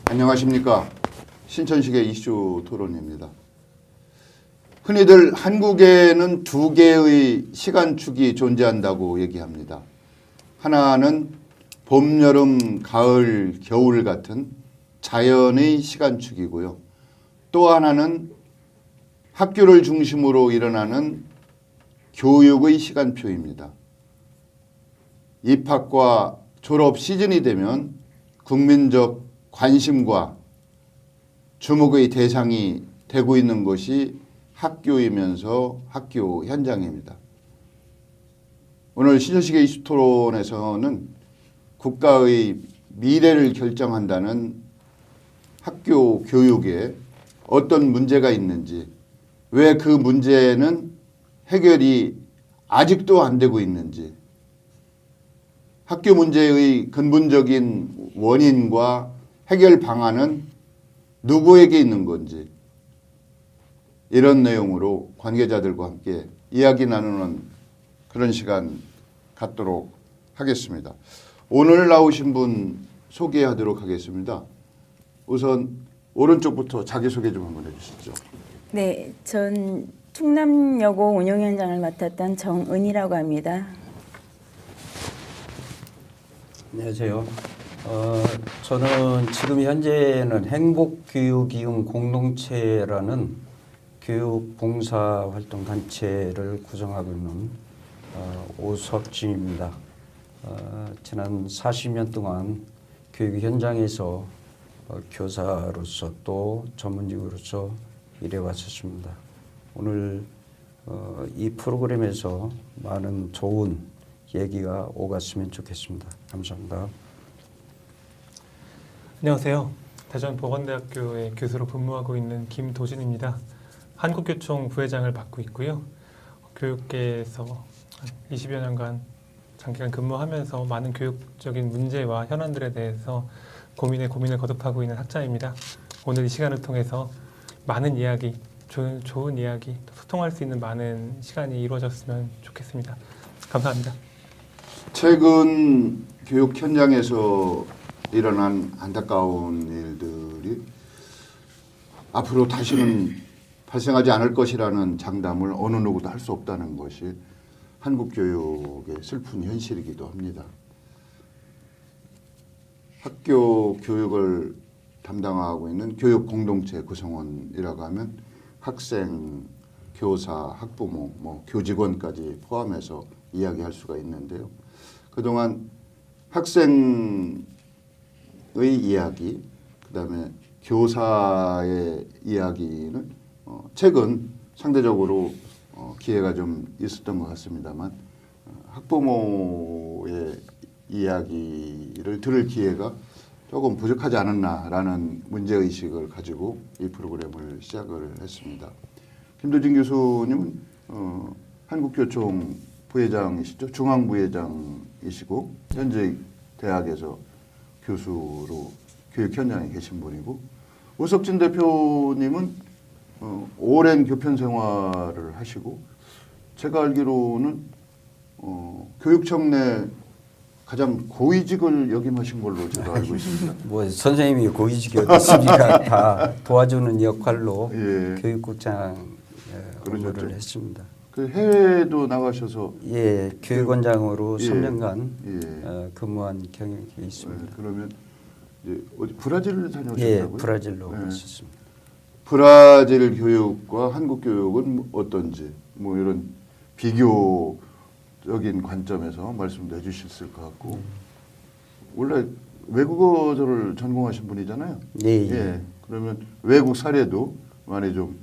안녕하십니까. 신천식의 이슈 토론입니다. 흔히들 한국에는 두 개의 시간축이 존재한다고 얘기합니다. 하나는 봄, 여름, 가을, 겨울 같은 자연의 시간축이고요. 또 하나는 학교를 중심으로 일어나는 교육의 시간표입니다. 입학과 졸업 시즌이 되면 국민적 관심과 주목의 대상이 되고 있는 것이 학교이면서 학교 현장입니다. 오늘 신천식의 이슈 토론에서는 국가의 미래를 결정한다는 학교 교육에 어떤 문제가 있는지, 왜 그 문제는 해결이 아직도 안 되고 있는지, 학교 문제의 근본적인 원인과 해결 방안은 누구에게 있는 건지, 이런 내용으로 관계자들과 함께 이야기 나누는 그런 시간 갖도록 하겠습니다. 오늘 나오신 분 소개하도록 하겠습니다. 우선 오른쪽부터 자기소개 좀 한번 해주시죠. 네, 전 충남여고 운영 현장을 맡았던 정은희라고 합니다. 안녕하세요. 저는 지금 현재는 행복교육이용 공동체라는 교육봉사활동단체를 구성하고 있는 오석진입니다. 지난 40년 동안 교육 현장에서 교사로서 또 전문직으로서 일해왔었습니다. 오늘 이 프로그램에서 많은 좋은 얘기가 오갔으면 좋겠습니다. 감사합니다. 안녕하세요. 대전보건대학교의 교수로 근무하고 있는 김도진입니다. 한국교총 부회장을 맡고 있고요. 교육계에서 20여 년간 장기간 근무하면서 많은 교육적인 문제와 현안들에 대해서 고민을 거듭하고 있는 학자입니다. 오늘 이 시간을 통해서 많은 이야기, 좋은 이야기, 소통할 수 있는 많은 시간이 이루어졌으면 좋겠습니다. 감사합니다. 최근 교육 현장에서 일어난 안타까운 일들이 앞으로 다시는 발생하지 않을 것이라는 장담을 어느 누구도 할 수 없다는 것이 한국 교육의 슬픈 현실이기도 합니다. 학교 교육을 담당하고 있는 교육 공동체 구성원이라고 하면 학생, 교사, 학부모, 교직원까지 포함해서 이야기할 수가 있는데요. 그동안 학생의 이야기, 그다음에 교사의 이야기는 최근 상대적으로 기회가 좀 있었던 것 같습니다만 학부모의 이야기를 들을 기회가 조금 부족하지 않았나라는 문제의식을 가지고 이 프로그램을 시작을 했습니다. 김도진 교수님은 한국교총 부회장이시죠. 중앙부회장이시고 현재 대학에서 교수로 교육 현장에 계신 분이고, 오석진 대표님은 오랜 교편 생활을 하시고, 제가 알기로는 교육청 내 가장 고위직을 역임하신 걸로 제가 알고 있습니다. 뭐 선생님이 고위직이 어떻습니까? 다 도와주는 역할로 예. 교육국장 그러셨죠. 업무를 했습니다. 그 해외도 나가셔서 예, 교육원장으로 예. 3년간 예. 근무한 경력이 있습니다. 그러면 이제 어디 브라질을 예, 다녀오셨다고요? 브라질로 예. 갔었습니다. 브라질 교육과 한국 교육은 어떤지 뭐 이런 비교적인 관점에서 말씀도 해주실 것 같고, 원래 외국어를 전공하신 분이잖아요. 예, 예. 예. 그러면 외국 사례도 많이 좀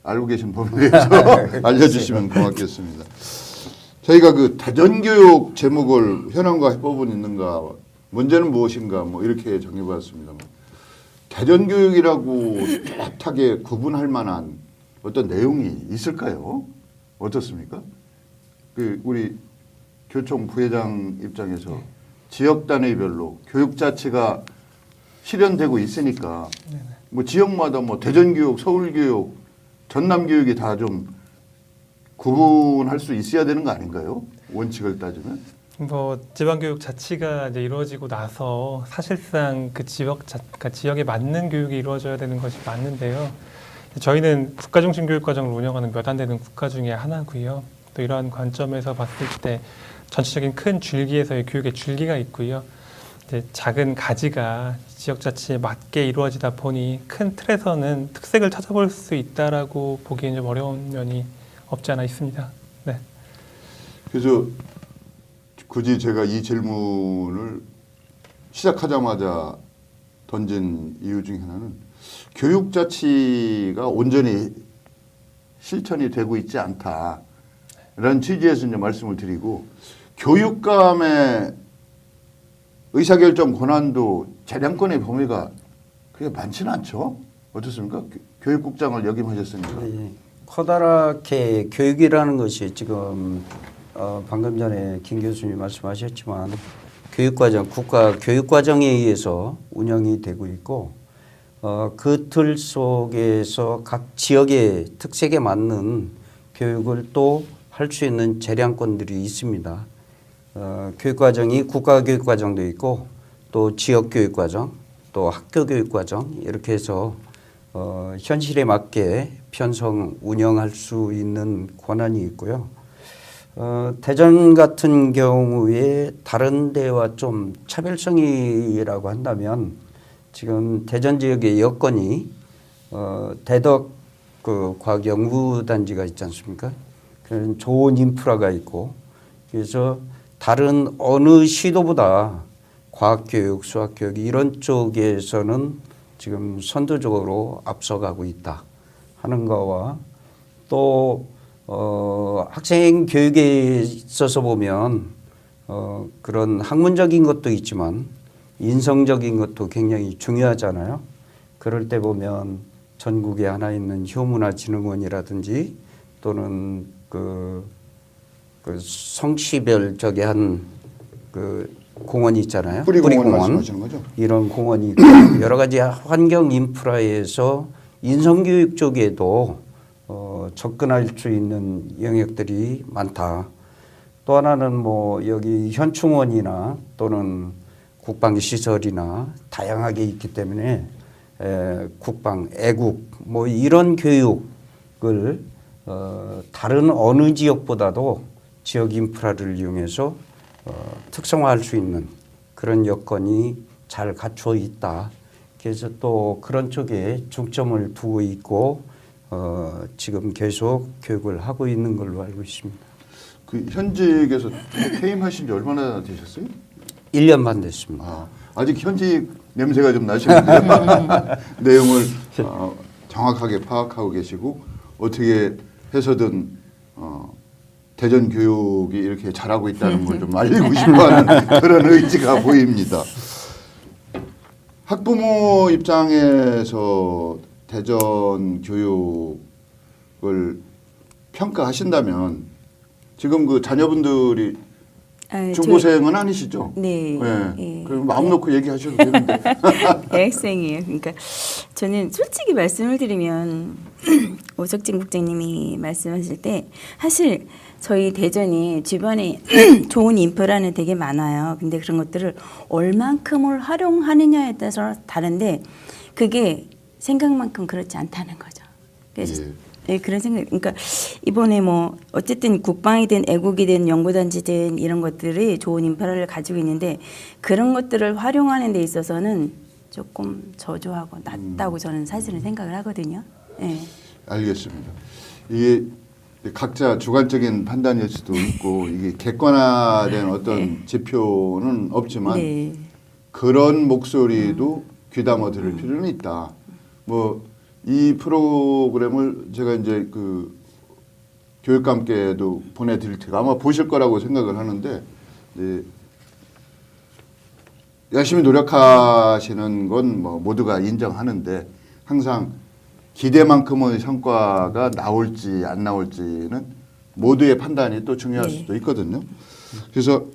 알고 계신 범위에서 알려주시면 고맙겠습니다. 저희가 그 다전교육 제목을 현황과 해법은 있는가, 문제는 무엇인가 뭐 이렇게 정해봤습니다만, 대전교육이라고 뚜렷하게 구분할 만한 어떤 내용이 있을까요? 어떻습니까? 그 우리 교총 부회장 입장에서 지역 단위별로 교육 자체가 실현되고 있으니까 뭐 지역마다 뭐 대전교육, 서울교육, 전남교육이 다 좀 구분할 수 있어야 되는 거 아닌가요? 원칙을 따지면. 뭐 지방교육 자치가 이제 이루어지고 나서 사실상 그 그러니까 지역에 맞는 교육이 이루어져야 되는 것이 맞는데요. 저희는 국가중심 교육과정을 운영하는 몇 안 되는 국가 중에 하나고요. 또 이러한 관점에서 봤을 때 전체적인 큰 줄기에서의 교육의 줄기가 있고요. 이제 작은 가지가 지역 자치에 맞게 이루어지다 보니 큰 틀에서는 특색을 찾아볼 수 있다라고 보기엔 좀 어려운 면이 없지 않아 있습니다. 네. 그래서 굳이 제가 이 질문을 시작하자마자 던진 이유 중에 하나는 교육 자치가 온전히 실천이 되고 있지 않다라는 취지에서 이제 말씀을 드리고 교육감의 의사결정 권한도 재량권의 범위가 그게 많지는 않죠. 어떻습니까? 교육국장을 역임하셨으니까. 네. 커다랗게 교육이라는 것이 지금 방금 전에 김 교수님 말씀하셨지만 교육과정, 국가 교육과정에 의해서 운영이 되고 있고 그 틀 속에서 각 지역의 특색에 맞는 교육을 또 할 수 있는 재량권들이 있습니다. 교육과정이 국가교육과정도 있고 또 지역교육과정 또 학교교육과정 이렇게 해서 현실에 맞게 편성 운영할 수 있는 권한이 있고요. 대전 같은 경우에 다른 데와 좀 차별성이라고 한다면 지금 대전 지역의 여건이 대덕 그 과학연구단지가 있지 않습니까? 그런 좋은 인프라가 있고 그래서 다른 어느 시도보다 과학교육, 수학교육 이런 쪽에서는 지금 선도적으로 앞서가고 있다 하는 거와 또 학생 교육에 있어서 보면 그런 학문적인 것도 있지만 인성적인 것도 굉장히 중요하잖아요. 그럴 때 보면 전국에 하나 있는 효문화진흥원이라든지 또는 그 성시별 저기 한 그 공원이 있잖아요. 뿌리공원 말씀하시는 거죠? 이런 공원이 있고 여러 가지 환경 인프라에서 인성교육 쪽에도 접근할 수 있는 영역들이 많다. 또 하나는 뭐 여기 현충원이나 또는 국방시설이나 다양하게 있기 때문에 국방, 애국 뭐 이런 교육을 다른 어느 지역보다도 지역 인프라를 이용해서 특성화할 수 있는 그런 여건이 잘 갖춰 있다. 그래서 또 그런 쪽에 중점을 두고 있고 지금 계속 교육을 하고 있는 걸로 알고 있습니다. 그 현직에서 퇴임하신 지 얼마나 되셨어요? 1년 반 됐습니다. 아직 현직 냄새가 좀 나시는데요. 내용을 정확하게 파악하고 계시고 어떻게 해서든 대전 교육이 이렇게 잘하고 있다는 걸 좀 알리고 싶어하는 그런 의지가 보입니다. 학부모 입장에서 대전 교육을 평가하신다면 지금 그 자녀분들이 중고생은 아니시죠? 네. 네. 그럼 마음 놓고 얘기하셔도 되는데. 대학생이에요. 그러니까 저는 솔직히 말씀을 드리면 오석진 국장님이 말씀하실 때 사실 저희 대전이 주변에 좋은 인프라는 되게 많아요. 근데 그런 것들을 얼만큼을 활용하느냐에 따라서 다른데 그게 생각만큼 그렇지 않다는 거죠. 그래서 네, 그런 생각. 그러니까 이번에 뭐 어쨌든 국방이든 애국이든 연구단지든 이런 것들이 좋은 인프라를 가지고 있는데 그런 것들을 활용하는 데 있어서는 조금 저조하고 낮다고 저는 사실은 생각을 하거든요. 네. 알겠습니다. 이게 각자 주관적인 판단일 수도 있고 이게 객관화된 어떤 지표는 없지만 그런 목소리도 귀담아 들을 필요는 있다. 뭐 이 프로그램을 제가 이제 그 교육감께도 보내드릴 테고 아마 보실 거라고 생각을 하는데 열심히 노력하시는 건 뭐 모두가 인정하는데 항상 기대만큼의 성과가 나올지 안 나올지는 모두의 판단이 또 중요할 수도 있거든요. 그래서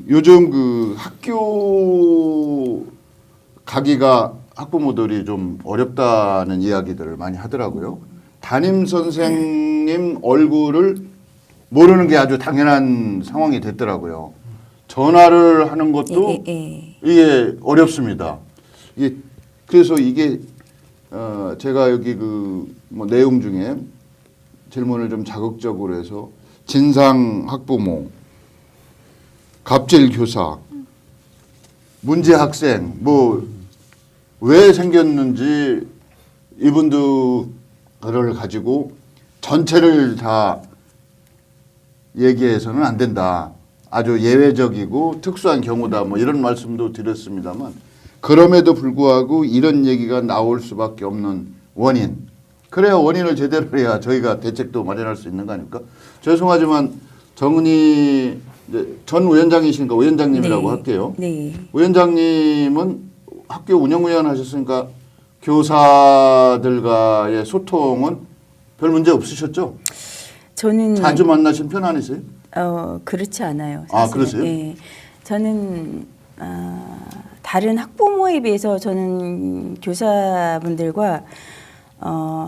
요즘 그 학교 가기가 학부모들이 좀 어렵다는 이야기들을 많이 하더라고요. 담임 선생님 얼굴을 모르는 게 아주 당연한 상황이 됐더라고요. 전화를 하는 것도 예. 이게 어렵습니다. 이게 그래서 이게 제가 여기 그 뭐 내용 중에 질문을 좀 자극적으로 해서 진상 학부모, 갑질 교사, 문제 학생 뭐 왜 생겼는지 이분들을 가지고 전체를 다 얘기해서는 안 된다. 아주 예외적이고 특수한 경우다. 뭐 이런 말씀도 드렸습니다만 그럼에도 불구하고 이런 얘기가 나올 수밖에 없는 원인. 그래야 원인을 제대로 해야 저희가 대책도 마련할 수 있는 거 아닙니까? 죄송하지만 정은희 전 위원장이신가 위원장님이라고 할게요. 네. 위원장님은 학교 운영위원 하셨으니까 교사들과의 소통은 별 문제 없으셨죠? 저는 자주 만나신 편 아니세요? 그렇지 않아요. 아, 사실은. 그러세요? 예. 저는 다른 학부모에 비해서 저는 교사분들과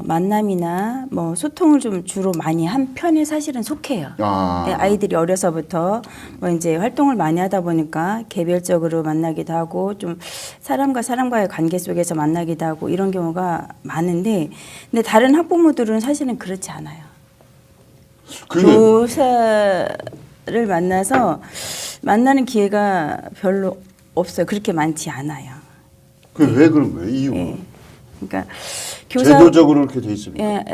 만남이나 뭐 소통을 좀 주로 많이 한 편에 사실은 속해요. 예, 아이들이 어려서부터 뭐 이제 활동을 많이 하다 보니까 개별적으로 만나기도 하고 좀 사람과 사람과의 관계 속에서 만나기도 하고 이런 경우가 많은데, 근데 다른 학부모들은 사실은 그렇지 않아요. 교사를 만나서 만나는 기회가 별로 없어요. 그렇게 많지 않아요. 왜 그런 거예요? 이유가? 예. 그러니까 제도적으로 그렇게 돼 있습니까?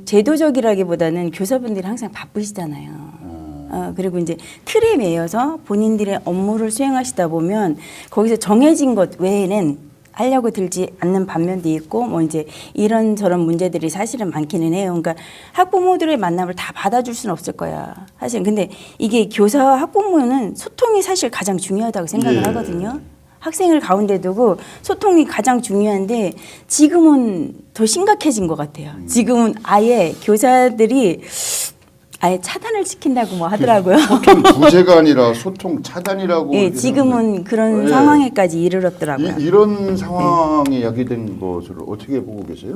제도적이라기보다는 교사분들이 항상 바쁘시잖아요. 그리고 이제 틀에 매여서 본인들의 업무를 수행하시다 보면 거기서 정해진 것 외에는 하려고 들지 않는 반면도 있고 뭐 이제 이런저런 문제들이 사실은 많기는 해요. 그러니까 학부모들의 만남을 다 받아줄 수는 없을 거야. 사실 근데 이게 교사와 학부모는 소통이 사실 가장 중요하다고 생각을 하거든요. 학생을 가운데 두고 소통이 가장 중요한데 지금은 더 심각해진 것 같아요. 지금은 아예 교사들이 아예 차단을 시킨다고 뭐 하더라고요. 소통 부재가 아니라 소통 차단이라고. 예, 지금은 그런 예. 상황에까지 이르렀더라고요. 이런 상황이 야기된 것을 어떻게 보고 계세요?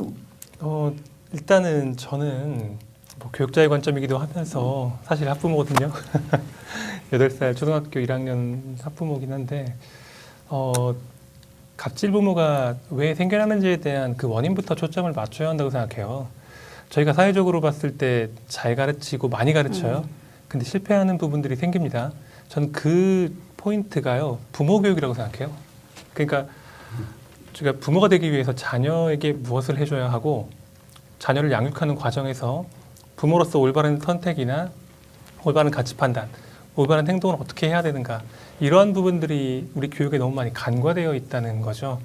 일단은 저는 뭐 교육자의 관점이기도 하면서 사실 학부모거든요. 8살 초등학교 1학년 학부모긴 한데 갑질 부모가 왜 생겨나는지에 대한 그 원인부터 초점을 맞춰야 한다고 생각해요. 저희가 사회적으로 봤을 때 잘 가르치고 많이 가르쳐요. 근데 실패하는 부분들이 생깁니다. 저는 그 포인트가요, 부모 교육이라고 생각해요. 그러니까 제가 부모가 되기 위해서 자녀에게 무엇을 해줘야 하고 자녀를 양육하는 과정에서 부모로서 올바른 선택이나 올바른 가치 판단, 올바른 행동을 어떻게 해야 되는가, 이러한 부분들이 우리 교육에 너무 많이 간과되어 있다는 거죠.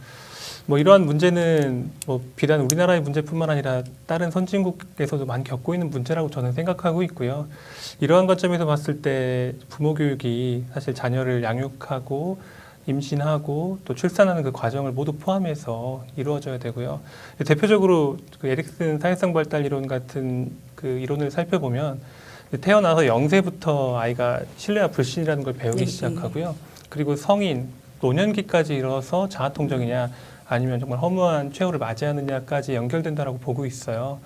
뭐 이러한 문제는 뭐 비단 우리나라의 문제뿐만 아니라 다른 선진국에서도 많이 겪고 있는 문제라고 저는 생각하고 있고요. 이러한 관점에서 봤을 때 부모 교육이 사실 자녀를 양육하고 임신하고 또 출산하는 그 과정을 모두 포함해서 이루어져야 되고요. 대표적으로 그 에릭슨 사회성 발달 이론 같은 그 이론을 살펴보면 태어나서 0세부터 아이가 신뢰와 불신이라는 걸 배우기 시작하고요. 그리고 성인, 노년기까지 이뤄서 자아통정이냐 아니면 정말 허무한 최후를 맞이하느냐까지 연결된다라고 보고 있어요.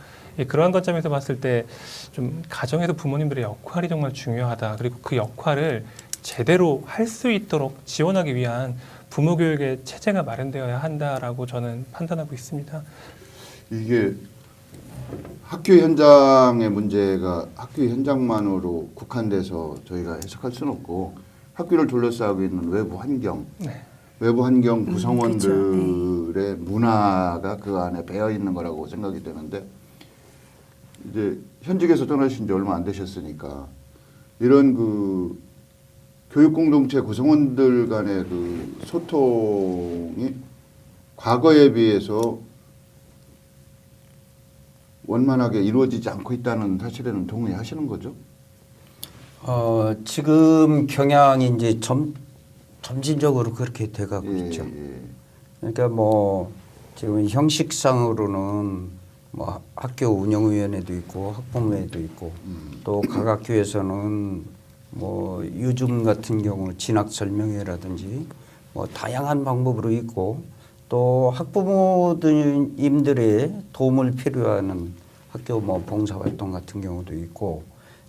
그러한 관점에서 봤을 때 좀 가정에서 부모님들의 역할이 정말 중요하다. 그리고 그 역할을 제대로 할 수 있도록 지원하기 위한 부모 교육의 체제가 마련되어야 한다라고 저는 판단하고 있습니다. 이게 학교 현장의 문제가 학교 현장만으로 국한돼서 저희가 해석할 수는 없고 학교를 둘러싸고 있는 외부 환경, 외부 환경 구성원들의 문화가 그 안에 배어 있는 거라고 생각이 되는데 이제 현직에서 떠나신 지 얼마 안 되셨으니까 이런 그 교육 공동체 구성원들 간의 그 소통이 과거에 비해서 원만하게 이루어지지 않고 있다는 사실에는 동의하시는 거죠? 지금 경향이 이제 점진적으로 그렇게 돼가고 있죠. 그러니까 뭐 지금 형식상으로는 뭐 학교 운영위원회도 있고 학부모회도 있고 또 각 학교에서는 뭐 요즘 같은 경우 진학 설명회라든지 뭐 다양한 방법으로 있고 또 학부모님들의 도움을 필요하는 학교 뭐 봉사활동 같은 경우도 있고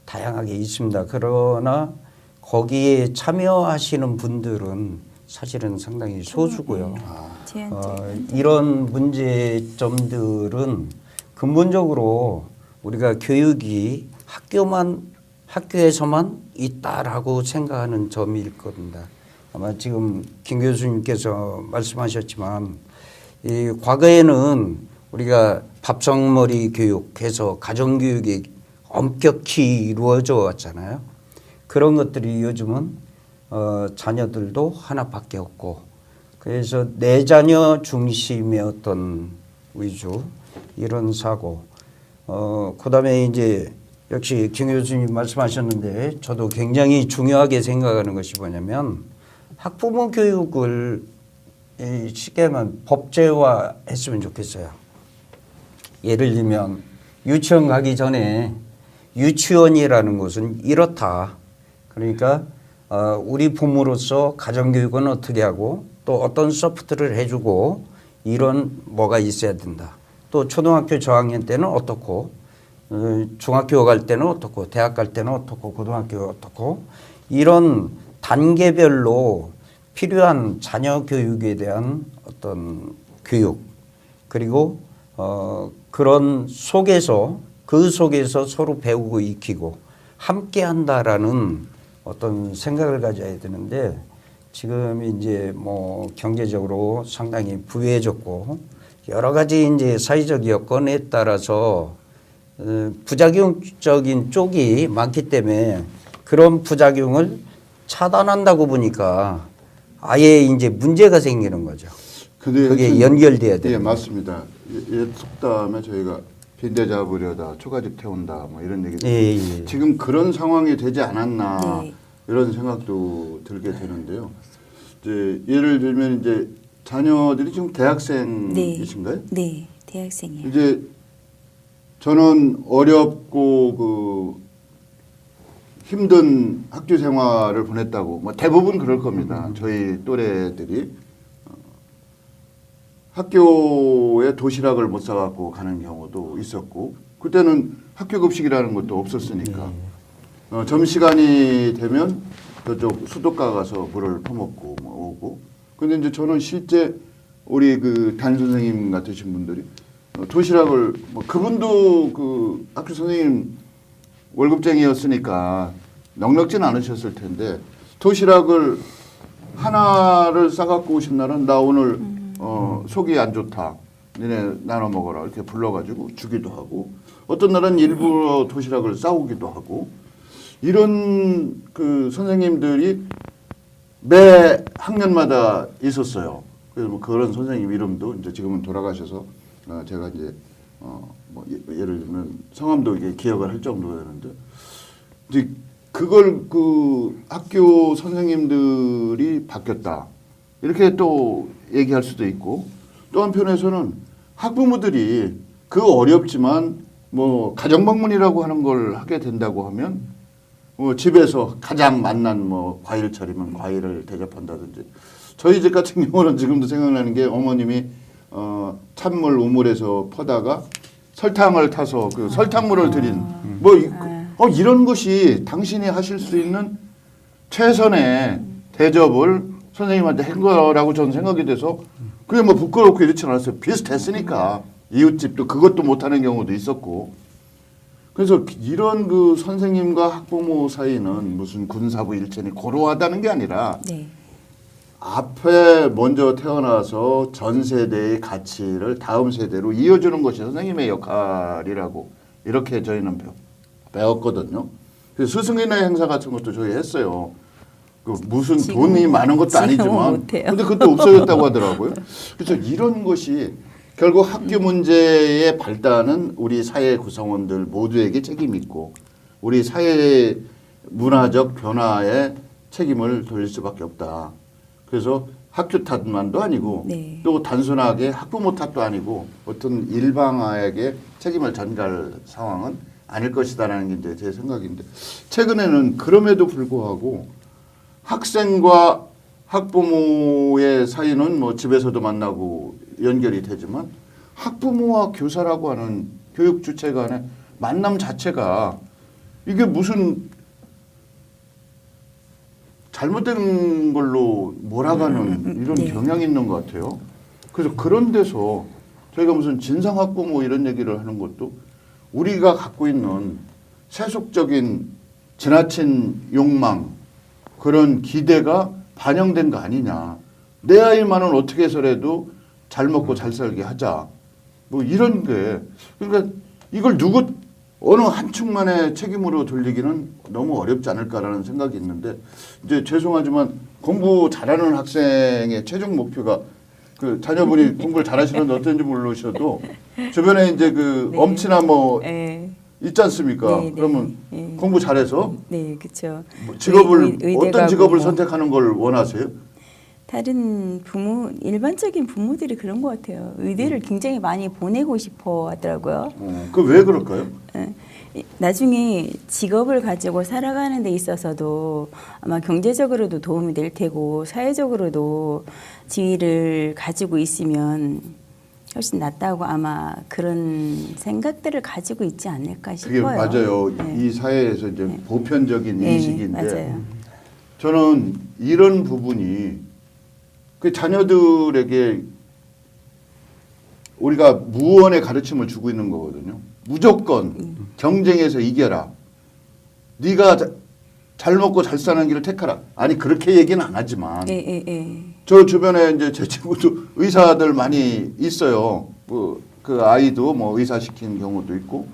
다양하게 있습니다. 그러나 거기에 참여하시는 분들은 사실은 상당히 소수고요. 제한제. 이런 문제점들은 근본적으로 우리가 교육이 학교에서만 있다라고 생각하는 점일 겁니다. 아마 지금 김 교수님께서 말씀하셨지만 이 과거에는 우리가 밥상머리 교육해서 가정교육이 엄격히 이루어져 왔잖아요. 그런 것들이 요즘은 자녀들도 하나밖에 없고 그래서 내 자녀 중심의 어떤 위주 이런 사고 그다음에 이제 역시 김 교수님 말씀하셨는데 저도 굉장히 중요하게 생각하는 것이 뭐냐면 학부모 교육을 쉽게 하면 법제화했으면 좋겠어요. 예를 들면 유치원 가기 전에 유치원이라는 것은 이렇다. 그러니까 우리 부모로서 가정교육은 어떻게 하고 또 어떤 소프트를 해주고 이런 뭐가 있어야 된다. 또 초등학교 저학년 때는 어떻고 중학교 갈 때는 어떻고 대학 갈 때는 어떻고 고등학교 어떻고 이런 단계별로 필요한 자녀 교육에 대한 어떤 교육 그리고 그런 속에서 그 속에서 서로 배우고 익히고 함께 한다라는 어떤 생각을 가져야 되는데 지금 이제 뭐 경제적으로 상당히 부유해졌고 여러 가지 이제 사회적 여건에 따라서 부작용적인 쪽이 많기 때문에 그런 부작용을 차단한다고 보니까 아예 이제 문제가 생기는 거죠. 그게 연결돼야 돼요. 예, 맞습니다. 옛 속담에 저희가 빈대 잡으려다 초가집 태운다 뭐 이런 얘기도 예. 지금 그런 상황이 되지 않았나 네. 이런 생각도 들게 되는데요. 이제 예를 들면 이제 자녀들이 지금 대학생이신가요? 네, 대학생이에요. 이제 저는 어렵고 그 힘든 학교 생활을 보냈다고 뭐 대부분 그럴 겁니다. 저희 또래들이 학교에 도시락을 못 사갖고 가는 경우도 있었고 그때는 학교 급식이라는 것도 없었으니까 점심시간이 되면 저쪽 수도가 가서 물을 퍼먹고 뭐 오고 근데 이제 저는 실제 우리 그 담임 선생님 같으신 분들이 도시락을 뭐 그분도 그 학교 선생님 월급쟁이였으니까 넉넉진 않으셨을 텐데 도시락을 하나를 싸갖고 오신 날은 나 오늘 속이 안 좋다. 니네 나눠 먹어라. 이렇게 불러가지고 주기도 하고 어떤 날은 일부러 도시락을 싸오기도 하고 이런 그 선생님들이 매 학년마다 있었어요. 그래서 뭐 그런 선생님 이름도 이제 지금은 돌아가셔서 제가 이제 뭐 예를 들면 성함도 이게 기억을 할 정도였는데 이제 그걸 그 학교 선생님들이 바뀌었다. 이렇게 또 얘기할 수도 있고 또 한편에서는 학부모들이 그 어렵지만 뭐 가정방문이라고 하는 걸 하게 된다고 하면 뭐 집에서 가장 맛난 뭐 과일철이면 과일을 대접한다든지 저희 집 같은 경우는 지금도 생각나는 게 어머님이 찬물 우물에서 퍼다가 설탕을 타서 그 설탕물을 드린 뭐 이런 것이 당신이 하실 수 있는 최선의 대접을 선생님한테 한 거라고 저는 생각이 돼서 그게 뭐 부끄럽고 이렇지 않았어요. 비슷했으니까 이웃집도 그것도 못하는 경우도 있었고 그래서 이런 그 선생님과 학부모 사이는 무슨 군사부 일체니 고루하다는 게 아니라 네. 앞에 먼저 태어나서 전 세대의 가치를 다음 세대로 이어주는 것이 선생님의 역할이라고 이렇게 저희는 배웠거든요. 그래서 스승의 행사 같은 것도 저희 했어요. 그 무슨 돈이 많은 것도 아니지만 근데 그것도 없어졌다고 하더라고요. 그래서 이런 것이 결국 학교 문제의 발단은 우리 사회 구성원들 모두에게 책임이 있고 우리 사회 문화적 변화에 책임을 돌릴 수밖에 없다. 그래서 학교 탓만도 아니고 네. 또 단순하게 학부모 탓도 아니고 어떤 일방아에게 책임을 전가할 상황은 아닐 것이다라는 게 이제 제 생각인데 최근에는 그럼에도 불구하고 학생과 학부모의 사이는 뭐 집에서도 만나고 연결이 되지만 학부모와 교사라고 하는 교육 주체 간의 만남 자체가 이게 무슨 잘못된 걸로 몰아가는 이런 네. 경향이 있는 것 같아요. 그래서 그런 데서 저희가 무슨 진상학부모 이런 얘기를 하는 것도 우리가 갖고 있는 세속적인 지나친 욕망 그런 기대가 반영된 거 아니냐. 내 아이만은 어떻게 해서라도 잘 먹고 잘 살게 하자. 뭐 이런 게 그러니까 이걸 어느 한 축만의 책임으로 돌리기는 너무 어렵지 않을까라는 생각이 있는데 이제 죄송하지만 공부 잘하는 학생의 최종 목표가 그 자녀분이 공부를 잘하시는데 어떤지 모르셔도 주변에 이제 그 네. 엄친아 뭐 네. 있지 않습니까? 네, 네. 그러면 네. 공부 잘해서 네, 그렇죠. 뭐 직업을 의대 어떤 가고 직업을 뭐. 선택하는 걸 원하세요? 다른 일반적인 부모들이 그런 것 같아요. 의대를 굉장히 많이 보내고 싶어 하더라고요. 그 왜 그럴까요? 나중에 직업을 가지고 살아가는 데 있어서도 아마 경제적으로도 도움이 될 테고 사회적으로도 지위를 가지고 있으면 훨씬 낫다고 아마 그런 생각들을 가지고 있지 않을까 그게 싶어요. 맞아요. 네. 이 사회에서 이제 네. 보편적인 네, 인식인데 맞아요. 저는 이런 부분이 그 자녀들에게 우리가 무언의 가르침을 주고 있는 거거든요. 무조건 경쟁에서 이겨라. 네가 잘 먹고 잘 사는 길을 택하라. 아니 그렇게 얘기는 안 하지만 저 주변에 이제 제 친구도 의사들 많이 있어요. 그 아이도 뭐 의사 시킨 경우도 있고.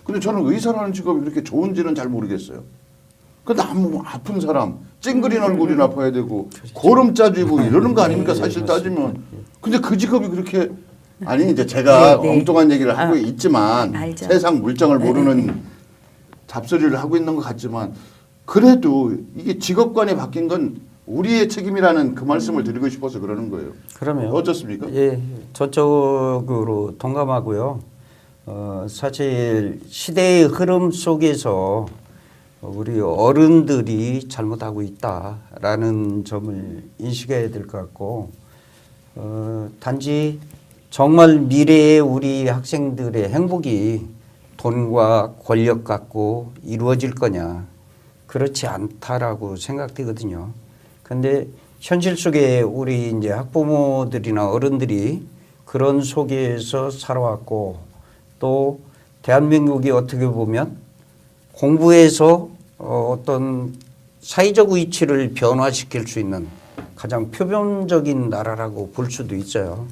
근데 저는 의사라는 직업이 그렇게 좋은지는 잘 모르겠어요. 그 너무 아픈 사람, 찡그린 얼굴이나 봐야 되고 고름 짜지고 이러는 거 아닙니까? 사실 따지면. 근데 그 직업이 그렇게 아니 이제 제가 네, 네. 엉뚱한 얘기를 하고 있지만 알죠. 세상 물정을 모르는 잡소리를 하고 있는 것 같지만 그래도 이게 직업관이 바뀐 건 우리의 책임이라는 그 말씀을 드리고 싶어서 그러는 거예요. 그러면 어떻습니까? 예, 전적으로 동감하고요. 사실 시대의 흐름 속에서 우리 어른들이 잘못하고 있다라는 점을 인식해야 될 것 같고 단지 정말 미래의 우리 학생들의 행복이 돈과 권력 갖고 이루어질 거냐 그렇지 않다라고 생각되거든요. 그런데 현실 속에 우리 이제 학부모들이나 어른들이 그런 속에서 살아왔고 또 대한민국이 어떻게 보면 공부에서 어떤 사회적 위치를 변화시킬 수 있는 가장 표본적인 나라라고 볼 수도 있어요.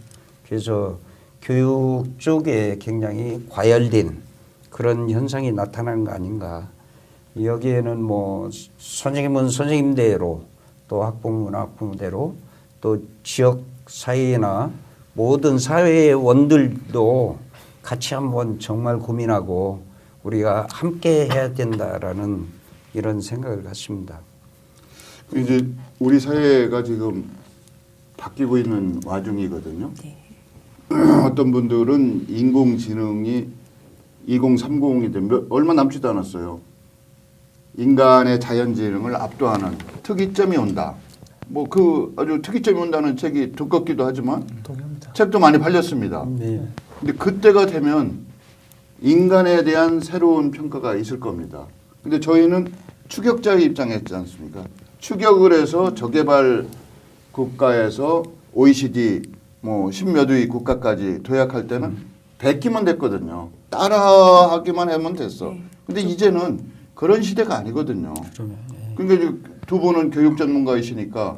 그래서 교육 쪽에 굉장히 과열된 그런 현상이 나타나는 거 아닌가. 여기에는 뭐 선생님은 선생님대로 또 학부모는 학부모대로 또 지역 사회나 모든 사회의 원들도 같이 한번 정말 고민하고 우리가 함께 해야 된다라는 이런 생각을 갖습니다. 이제 우리 사회가 지금 바뀌고 있는 와중이거든요. 네. 어떤 분들은 인공지능이 2030이 되면 얼마 남지도 않았어요. 인간의 자연지능을 압도하는 특이점이 온다. 뭐 그 아주 특이점이 온다는 책이 두껍기도 하지만 동의합니다. 책도 많이 팔렸습니다. 네. 근데 그때가 되면 인간에 대한 새로운 평가가 있을 겁니다. 근데 저희는 추격자의 입장에 있지 않습니까? 추격을 해서 저개발 국가에서 OECD 뭐 10몇 위 국가까지 도약할 때는 베끼면 됐거든요. 따라하기만 하면 됐어. 근데 이제는 그런 시대가 아니거든요. 그러니까 이제 두 분은 교육 전문가이시니까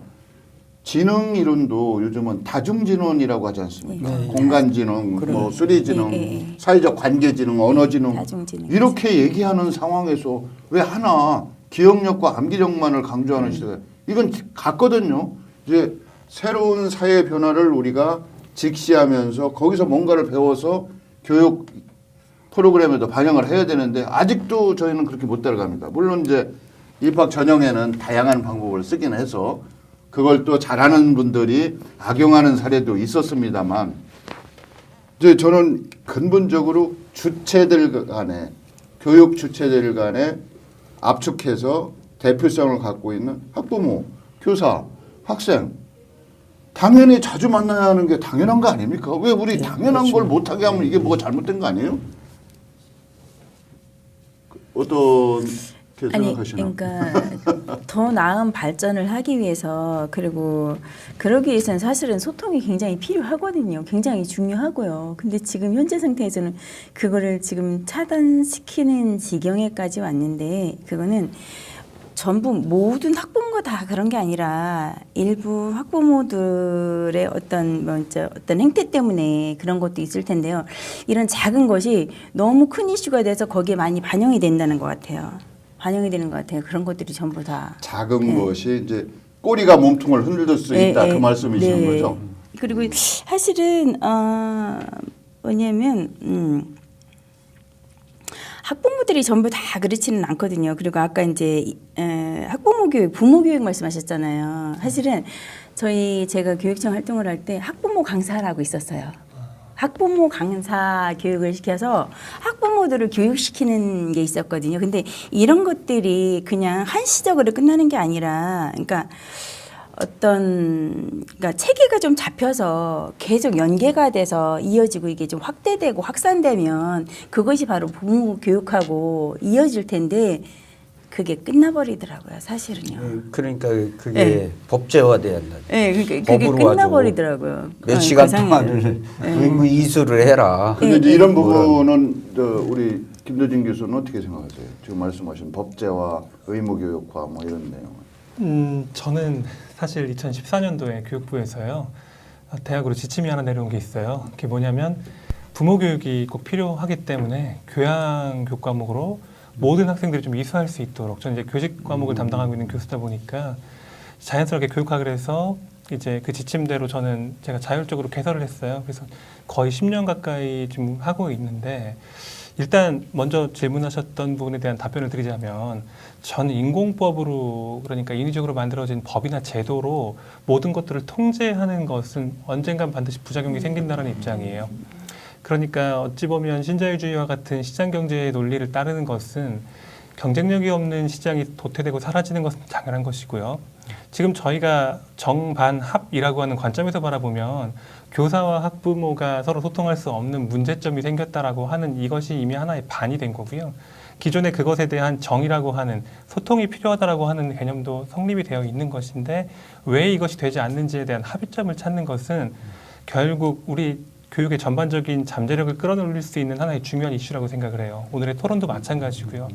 지능 이론도 요즘은 다중지능이라고 하지 않습니까? 네. 공간지능, 뭐 수리지능, 네. 사회적 관계지능, 언어지능 다중지능. 이렇게 얘기하는 상황에서 왜 하나 기억력과 암기력만을 강조하는 시대가 이건 같거든요. 이제 새로운 사회 변화를 우리가 직시하면서 거기서 뭔가를 배워서 교육 프로그램에도 반영을 해야 되는데 아직도 저희는 그렇게 못 따라갑니다. 물론 이제 입학 전형에는 다양한 방법을 쓰긴 해서 그걸 또 잘하는 분들이 악용하는 사례도 있었습니다만 이제 저는 근본적으로 주체들 간에 교육 주체들 간에 압축해서 대표성을 갖고 있는 학부모, 교사, 학생 당연히 자주 만나야 하는 게 당연한 거 아닙니까? 왜 우리 당연한 걸 못하게 하면 이게 뭐가 잘못된 거 아니에요? 어떻게 어떻게 아니, 생각하시나? 그러니까 더 나은 발전을 하기 위해서 그리고 그러기 위해서는 사실은 소통이 굉장히 필요하거든요. 굉장히 중요하고요. 근데 지금 현재 상태에서는 그거를 지금 차단시키는 지경에까지 왔는데 그거는 전부 모든 학부모가 다 그런 게 아니라 일부 학부모들의 어떤 행태 때문에 그런 것도 있을 텐데요. 이런 작은 것이 너무 큰 이슈가 돼서 거기에 많이 반영이 된다는 것 같아요. 반영이 되는 것 같아요. 그런 것들이 전부 다. 작은 것이 이제 꼬리가 몸통을 흔들 수 있다 그 말씀이시는 거죠? 그리고 사실은 뭐냐면 학부모들이 전부 다 그렇지는 않거든요. 그리고 아까 이제 학부모 교육, 부모 교육 말씀하셨잖아요. 사실은 제가 교육청 활동을 할 때 학부모 강사라고 있었어요. 학부모 강사 교육을 시켜서 학부모들을 교육시키는 게 있었거든요. 근데 이런 것들이 그냥 한시적으로 끝나는 게 아니라, 그러니까 그러니까 체계가 좀 잡혀서 계속 연계가 돼서 이어지고 이게 좀 확대되고 확산되면 그것이 바로 부모 교육하고 이어질 텐데 그게 끝나버리더라고요, 사실은요. 그러니까 그게 법제화돼야 한다. 네, 그러니까 그게 끝나버리더라고요. 몇 시간 거상에는. 동안을 의무 이수를 해라. 근데 이제 이런 부분은 우리 김도진 교수는 어떻게 생각하세요? 지금 말씀하신 법제화, 의무교육화 뭐 이런 내용은. 저는 사실 2014년도에 교육부에서요 대학으로 지침이 하나 내려온 게 있어요. 그게 뭐냐면 부모 교육이 꼭 필요하기 때문에 교양 교육 과목으로 모든 학생들이 좀 이수할 수 있도록, 저는 이제 교직 과목을 담당하고 있는 교수다 보니까 자연스럽게 교육하기로 해서 이제 그 지침대로 제가 자율적으로 개설을 했어요. 그래서 거의 10년 가까이 지금 하고 있는데, 일단 먼저 질문하셨던 부분에 대한 답변을 드리자면, 저는 인공법으로, 그러니까 인위적으로 만들어진 법이나 제도로 모든 것들을 통제하는 것은 언젠간 반드시 부작용이 생긴다는 입장이에요. 그러니까 어찌 보면 신자유주의와 같은 시장 경제의 논리를 따르는 것은 경쟁력이 없는 시장이 도태되고 사라지는 것은 당연한 것이고요. 지금 저희가 정반합이라고 하는 관점에서 바라보면 교사와 학부모가 서로 소통할 수 없는 문제점이 생겼다라고 하는 이것이 이미 하나의 반이 된 거고요. 기존의 그것에 대한 정의라고 하는, 소통이 필요하다라고 하는 개념도 성립이 되어 있는 것인데, 왜 이것이 되지 않는지에 대한 합의점을 찾는 것은 결국 우리 교육의 전반적인 잠재력을 끌어올릴 수 있는 하나의 중요한 이슈라고 생각을 해요. 오늘의 토론도 마찬가지고요.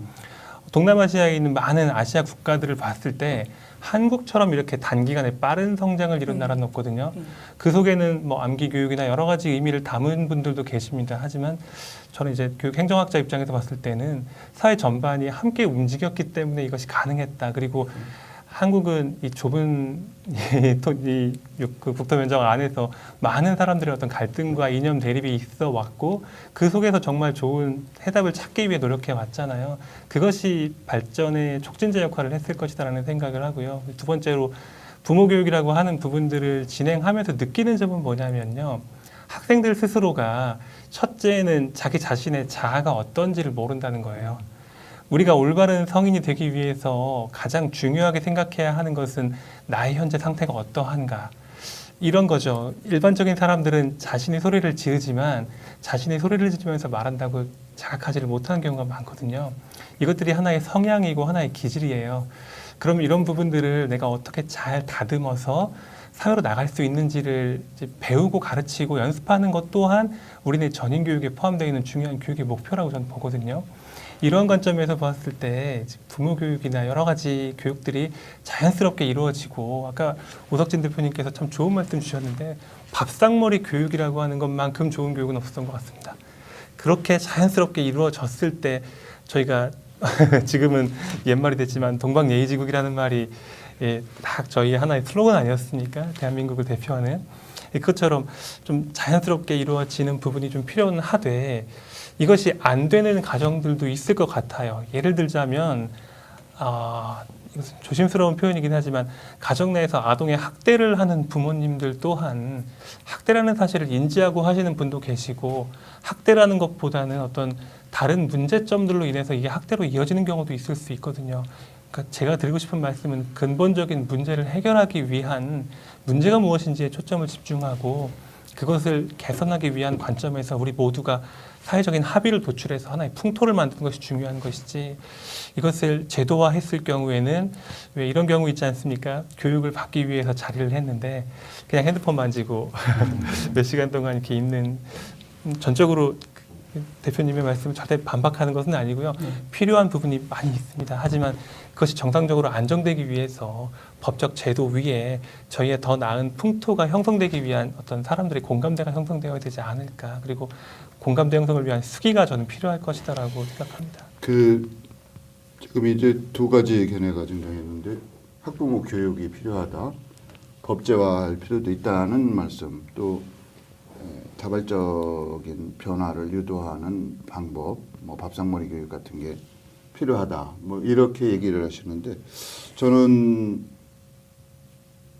동남아시아에 있는 많은 아시아 국가들을 봤을 때 한국처럼 이렇게 단기간에 빠른 성장을 이룬 나라는 없거든요. 그 속에는 뭐 암기 교육이나 여러 가지 의미를 담은 분들도 계십니다. 하지만 저는 이제 교육 행정학자 입장에서 봤을 때는 사회 전반이 함께 움직였기 때문에 이것이 가능했다. 그리고 한국은 이 좁은 그 국토면적 안에서 많은 사람들의 어떤 갈등과 이념 대립이 있어 왔고, 그 속에서 정말 좋은 해답을 찾기 위해 노력해 왔잖아요. 그것이 발전의 촉진제 역할을 했을 것이다라는 생각을 하고요. 두 번째로 부모 교육이라고 하는 부분들을 진행하면서 느끼는 점은 뭐냐면요. 학생들 스스로가 첫째는 자기 자신의 자아가 어떤지를 모른다는 거예요. 우리가 올바른 성인이 되기 위해서 가장 중요하게 생각해야 하는 것은 나의 현재 상태가 어떠한가, 이런 거죠. 일반적인 사람들은 자신이 소리를 지르지만 자신이 소리를 지르면서 말한다고 자각하지를 못하는 경우가 많거든요. 이것들이 하나의 성향이고 하나의 기질이에요. 그럼 이런 부분들을 내가 어떻게 잘 다듬어서 사회로 나갈 수 있는지를 이제 배우고 가르치고 연습하는 것 또한 우리네 전인 교육에 포함되어 있는 중요한 교육의 목표라고 저는 보거든요. 이런 관점에서 봤을 때 부모 교육이나 여러 가지 교육들이 자연스럽게 이루어지고, 아까 오석진 대표님께서 참 좋은 말씀 주셨는데 밥상머리 교육이라고 하는 것만큼 좋은 교육은 없었던 것 같습니다. 그렇게 자연스럽게 이루어졌을 때 저희가 지금은 옛말이 됐지만 동방예의지국이라는 말이 딱 저희 하나의 슬로건 아니었습니까? 대한민국을 대표하는. 그것처럼 좀 자연스럽게 이루어지는 부분이 좀 필요는 하되, 이것이 안 되는 가정들도 있을 것 같아요. 예를 들자면 이것은 조심스러운 표현이긴 하지만 가정 내에서 아동의 학대를 하는 부모님들 또한 학대라는 사실을 인지하고 하시는 분도 계시고, 학대라는 것보다는 어떤 다른 문제점들로 인해서 이게 학대로 이어지는 경우도 있을 수 있거든요. 그러니까 제가 드리고 싶은 말씀은 근본적인 문제를 해결하기 위한 문제가 무엇인지에 초점을 집중하고, 그것을 개선하기 위한 관점에서 우리 모두가 사회적인 합의를 도출해서 하나의 풍토를 만드는 것이 중요한 것이지, 이것을 제도화했을 경우에는 왜 이런 경우 있지 않습니까? 교육을 받기 위해서 자리를 했는데 그냥 핸드폰 만지고 몇 시간 동안 이렇게 있는, 전적으로 대표님의 말씀을 절대 반박하는 것은 아니고요. 필요한 부분이 많이 있습니다. 하지만 그것이 정상적으로 안정되기 위해서 법적 제도 위에 저희의 더 나은 풍토가 형성되기 위한 어떤 사람들의 공감대가 형성되어야 되지 않을까. 그리고 공감대 형성을 위한 수기가 저는 필요할 것이다라고 생각합니다. 지금 이제 두 가지 견해가 등장했는데, 학부모 교육이 필요하다, 법제화할 필요도 있다는 말씀, 또 자발적인 변화를 유도하는 방법, 뭐 밥상머리 교육 같은 게 필요하다, 뭐 이렇게 얘기를 하시는데, 저는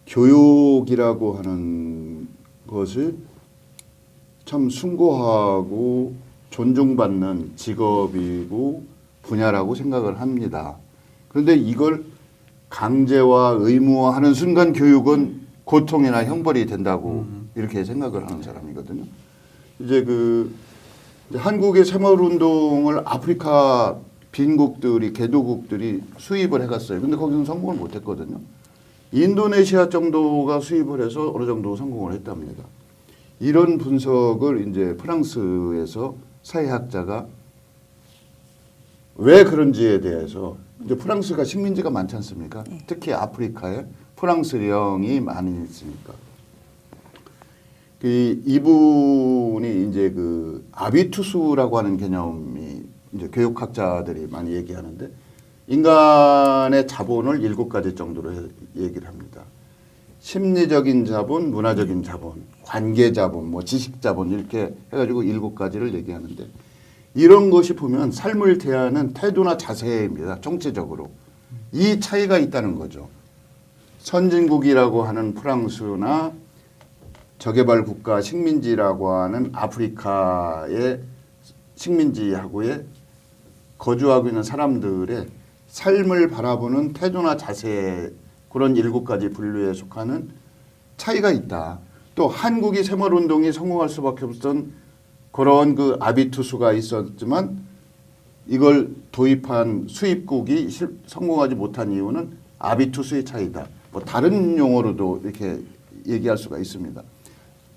교육이라고 하는 것을 참 숭고하고 존중받는 직업이고 분야라고 생각을 합니다. 그런데 이걸 강제와 의무화하는 순간 교육은 고통이나 형벌이 된다고 이렇게 생각을 하는 사람이거든요. 이제 한국의 새마을운동을 아프리카 빈국들이, 개도국들이 수입을 해갔어요. 근데 거기는 성공을 못했거든요. 인도네시아 정도가 수입을 해서 어느 정도 성공을 했답니다. 이런 분석을 이제 프랑스에서 사회학자가 왜 그런지에 대해서, 이제 프랑스가 식민지가 많지 않습니까? 특히 아프리카에 프랑스령이 많이 있으니까. 이분이 이제 아비투수라고 하는 개념이 이제 교육학자들이 많이 얘기하는데, 인간의 자본을 7가지 정도로 얘기를 합니다. 심리적인 자본, 문화적인 자본, 관계 자본, 뭐 지식 자본, 이렇게 해가지고 7가지를 얘기하는데, 이런 것이 보면 삶을 대하는 태도나 자세입니다. 총체적으로. 이 차이가 있다는 거죠. 선진국이라고 하는 프랑스나 저개발 국가 식민지라고 하는 아프리카의 식민지하고의 거주하고 있는 사람들의 삶을 바라보는 태도나 자세, 그런 7가지 분류에 속하는 차이가 있다. 또 한국이 새마을운동이 성공할 수밖에 없었던 그런 아비투수가 있었지만, 이걸 도입한 수입국이 성공하지 못한 이유는 아비투수의 차이다. 뭐 다른 용어로도 이렇게 얘기할 수가 있습니다.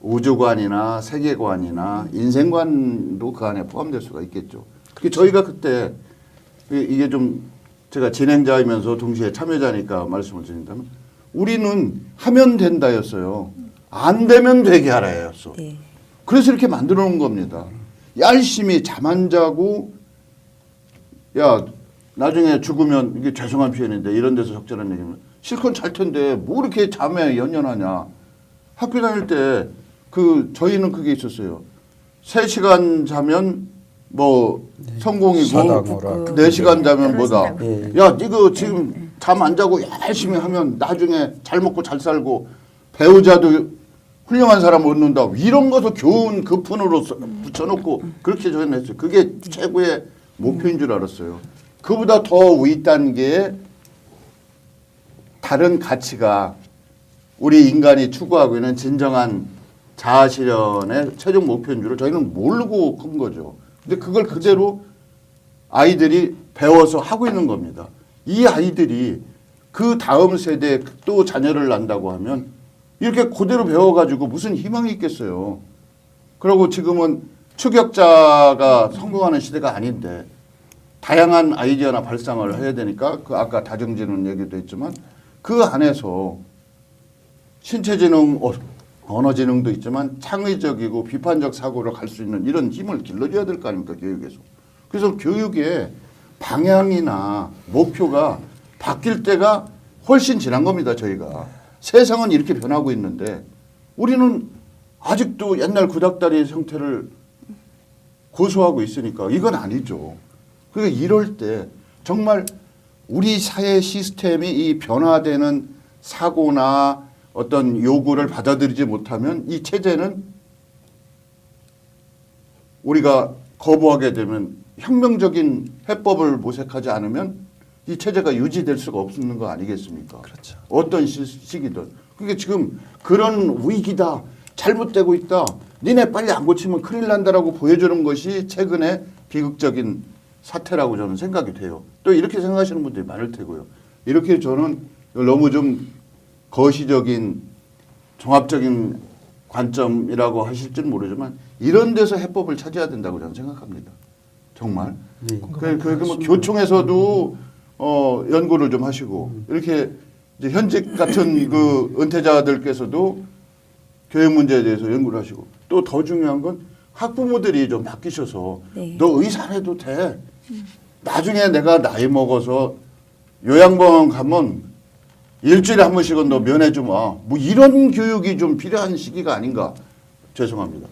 우주관이나 세계관이나 인생관도 그 안에 포함될 수가 있겠죠. 저희가 그때, 이게 좀 제가 진행자이면서 동시에 참여자니까 말씀을 드린다면, 우리는 하면 된다였어요. 안 되면 되게 하라였어. 네. 그래서 이렇게 만들어 놓은 겁니다. 열심히 잠 안 자고, 야 나중에 죽으면, 이게 죄송한 표현인데 이런 데서 적절한 얘기는, 실컷 잘 텐데 뭐 이렇게 잠에 연연하냐. 학교 다닐 때 저희는 그게 있었어요. 3시간 자면 뭐 성공이고, 사당어라. 4시간 자면 뭐다. 예. 야 이거 지금 잠 안 자고 열심히 하면 나중에 잘 먹고 잘 살고 배우자도 훌륭한 사람 얻는다. 이런 것을 교훈 급훈으로 붙여놓고 그렇게 저희는 했어요. 그게 최고의 목표인 줄 알았어요. 그보다 더 윗단계의 다른 가치가 우리 인간이 추구하고 있는 진정한 자아실현의 최종 목표인 줄을 저희는 모르고 큰 거죠. 근데 그걸 그대로 아이들이 배워서 하고 있는 겁니다. 이 아이들이 그 다음 세대에 또 자녀를 낳는다고 하면 이렇게 그대로 배워가지고 무슨 희망이 있겠어요. 그리고 지금은 추격자가 성공하는 시대가 아닌데 다양한 아이디어나 발상을 해야 되니까, 아까 다중지능 얘기도 했지만 그 안에서 신체지능, 언어지능도 있지만 창의적이고 비판적 사고를 갈 수 있는 이런 힘을 길러줘야 될 거 아닙니까, 교육에서. 그래서 교육의 방향이나 목표가 바뀔 때가 훨씬 지난 겁니다, 저희가. 세상은 이렇게 변하고 있는데 우리는 아직도 옛날 구닥다리 형태를 고수하고 있으니까 이건 아니죠. 그러니까 이럴 때 정말 우리 사회 시스템이 이 변화되는 사고나 어떤 요구를 받아들이지 못하면 이 체제는 우리가 거부하게 되면, 혁명적인 해법을 모색하지 않으면 이 체제가 유지될 수가 없는 거 아니겠습니까? 그렇죠. 어떤 시기든. 그러니까 지금 그런 위기다, 잘못되고 있다. 니네 빨리 안 고치면 큰일 난다라고 보여주는 것이 최근의 비극적인 사태라고 저는 생각이 돼요. 또 이렇게 생각하시는 분들이 많을 테고요. 이렇게 저는 너무 좀 거시적인 종합적인 관점이라고 하실지는 모르지만 이런 데서 해법을 찾아야 된다고 저는 생각합니다. 정말. 네. 그 뭐 교총에서도 연구를 좀 하시고 이렇게 이제 현직 같은 그 은퇴자들께서도 교육 문제에 대해서 연구를 하시고 또 더 중요한 건 학부모들이 좀 바뀌셔서 네. 너 의사 안 해도 돼. 나중에 내가 나이 먹어서 요양병원 가면 일주일에 한 번씩은 너 면회 좀 와. 뭐 이런 교육이 좀 필요한 시기가 아닌가. 죄송합니다.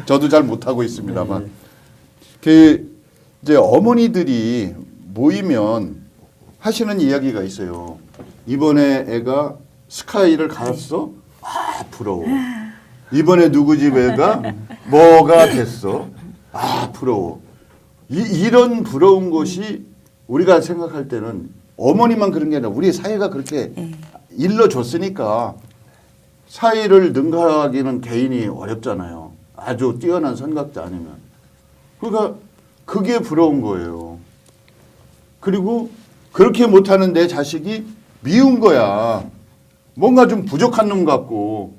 저도 잘 못하고 있습니다만. 그 이제 어머니들이 모이면 하시는 이야기가 있어요. 이번에 애가 스카이를 갔어? 아 부러워. 이번에 누구 집 애가 뭐가 됐어? 아 부러워. 이런 부러운 것이 우리가 생각할 때는 어머니만 그런 게 아니라 우리 사회가 그렇게 일러줬으니까 사회를 능가하기는 개인이 어렵잖아요. 아주 뛰어난 선각자 아니면. 그러니까 그게 부러운 거예요. 그리고 그렇게 못하는 내 자식이 미운 거야. 뭔가 좀 부족한 놈 같고.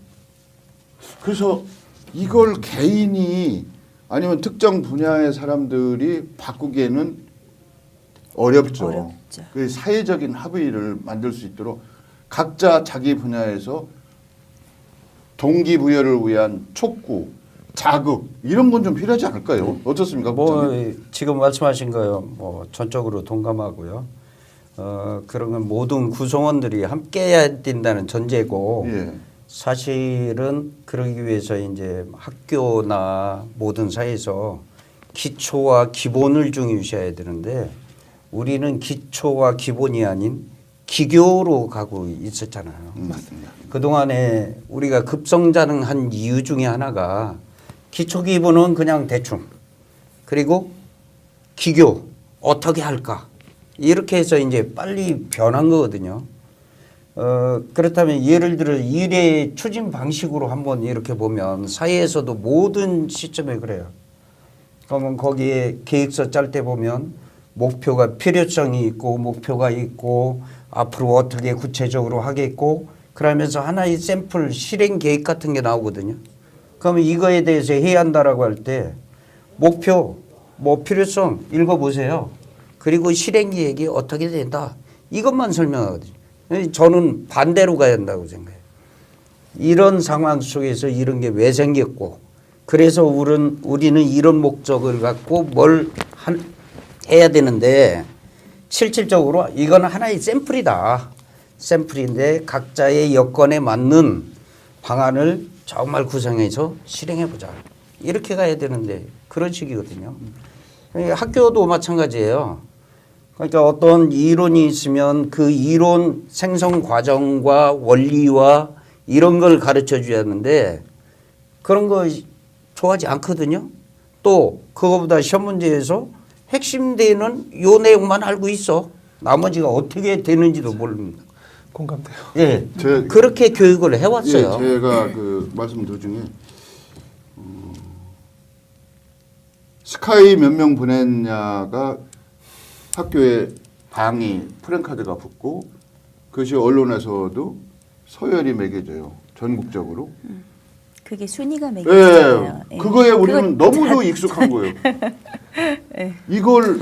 그래서 이걸 개인이 아니면 특정 분야의 사람들이 바꾸기에는 어렵죠. 그 사회적인 합의를 만들 수 있도록 각자 자기 분야에서 동기부여를 위한 촉구, 자극 이런 건 좀 필요하지 않을까요? 어떻습니까? 뭐 국장님? 지금 말씀하신 거요. 뭐 전적으로 동감하고요. 그런 건 모든 구성원들이 함께해야 된다는 전제고 예. 사실은 그러기 위해서 이제 학교나 모든 사회에서 기초와 기본을 중요시해야 되는데 우리는 기초와 기본이 아닌 기교로 가고 있었잖아요. 맞습니다. 그동안에 우리가 급성장한 이유 중에 하나가 기초 기본은 그냥 대충 그리고 기교 어떻게 할까 이렇게 해서 이제 빨리 변한 거거든요. 그렇다면 예를 들어 일의 추진 방식으로 한번 이렇게 보면 사회에서도 모든 시점에 그래요. 그러면 거기에 계획서 짤 때 보면 목표가 필요성이 있고 목표가 있고 앞으로 어떻게 구체적으로 하겠고 그러면서 하나의 샘플 실행 계획 같은 게 나오거든요. 그러면 이거에 대해서 해야 한다라고 할 때 목표, 뭐 필요성 읽어보세요. 그리고 실행 계획이 어떻게 된다. 이것만 설명하거든요. 저는 반대로 가야 한다고 생각해요. 이런 상황 속에서 이런 게 왜 생겼고 그래서 우리는 이런 목적을 갖고 뭘 해야 되는데 실질적으로 이건 하나의 샘플이다. 샘플인데 각자의 여건에 맞는 방안을 정말 구성해서 실행해보자. 이렇게 가야 되는데 그런 식이거든요. 학교도 마찬가지예요. 그러니까 어떤 이론이 있으면 그 이론 생성 과정과 원리와 이런 걸 가르쳐 줘야 하는데 그런 거 좋아하지 않거든요. 또 그거보다 시험 문제에서 핵심 되는 요 내용만 알고 있어. 나머지가 어떻게 되는지도 모릅니다. 공감돼요. 예, 제- 그렇게 교육을 해왔어요. 예, 제가 그 말씀 도중에 스카이 몇 명 보냈냐가 학교에 방이 프랜카드가 붙고 그것이 언론에서도 서열이 매겨져요. 전국적으로. 그게 순위가 예, 매겨져요. 그거에 우리는 너무도 익숙한 거예요. 이걸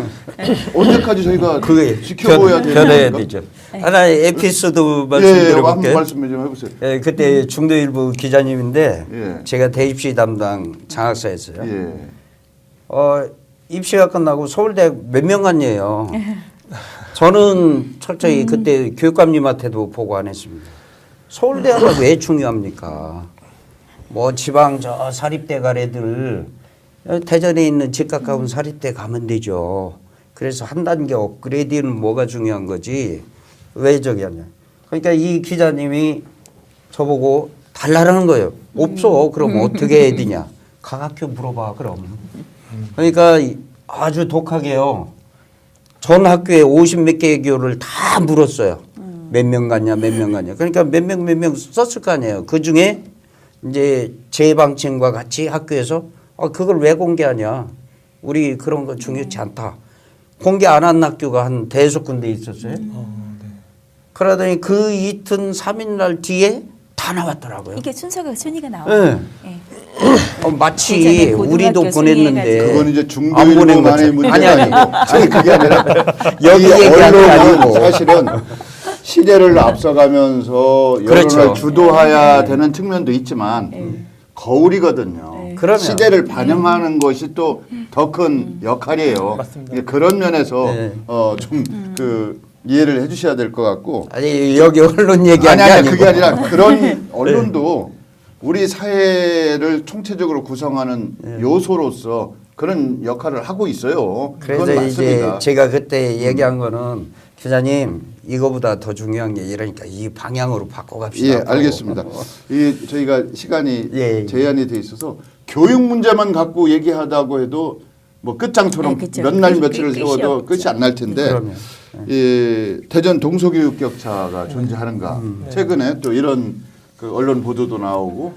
언제까지 저희가 그게 지켜보야 되는 변해야 겁니까? 되죠. 하나의 에피소드 한번 말씀드려볼게요. 말씀 좀 해보세요. 예, 그때 중도일보 기자님인데 예. 제가 대입시 담당 장학사였어요. 예. 입시가 끝나고 서울대 몇 명 갔냐요. 저는 철저히 그때 교육감님한테도 보고 안 했습니다. 서울대가 왜 중요합니까? 뭐 지방 저 사립대 가래들 대전에 있는 집 가까운 사립대 가면 되죠. 그래서 한 단계 업그레이드는 뭐가 중요한 거지 왜 저기 하냐. 그러니까 이 기자님이 저보고 달라라는 거예요. 없어. 그럼 어떻게 해야 되냐. 각 학교 물어봐 그럼. 그러니까 아주 독하게요. 전 학교에 50몇 개의 교를 다 물었어요. 몇 명 갔냐 몇 명 갔냐. 그러니까 몇 명 썼을 거 아니에요. 그중에 이제 재방침과 같이 학교에서 그걸 왜 공개하냐? 우리 그런 거 중요치 않다. 공개 안 한 학교가 한 대여섯 군데 있었어요. 네. 그러더니 그 이튿 3일날 뒤에 다 나왔더라고요. 이게 순위가 네. 나와요. 예. 마치 예전에 고등학교 우리도 보냈는데 그건 이제 안 보낸 중도일보만의 거죠. 문제가 아니. 아니고 저희 그게 아니라 여기 이 얘기하는 게 언론은 아니고. 사실은 시대를 앞서가면서 여론을 그렇죠. 주도해야 되는 측면도 있지만 거울이거든요. 그러면. 시대를 반영하는 것이 또 더 큰 역할이에요. 맞습니다. 그런 면에서 네. 좀 그 이해를 해주셔야 될 것 같고. 아니 여기 언론 얘기한 게 아니 아니고 그게 아니라 그런 언론도 우리 사회를 총체적으로 구성하는 요소로서 그런 역할을 하고 있어요. 그건 그래서 이제 맞습니다. 제가 그때 얘기한 거는 기자님 이거보다 더 중요한 게 이러니까 이 방향으로 바꿔갑시다. 예, 알겠습니다. 이 저희가 시간이 예. 제한이 돼 있어서 교육 문제만 갖고 얘기하다고 해도 뭐 끝장처럼 네, 그쵸. 몇 날 끝이 며칠을 없죠. 세워도 끝이 안 날 텐데 그럼요. 이 대전 동서교육 격차가 존재하는가 최근에 또 이런 그 언론 보도도 나오고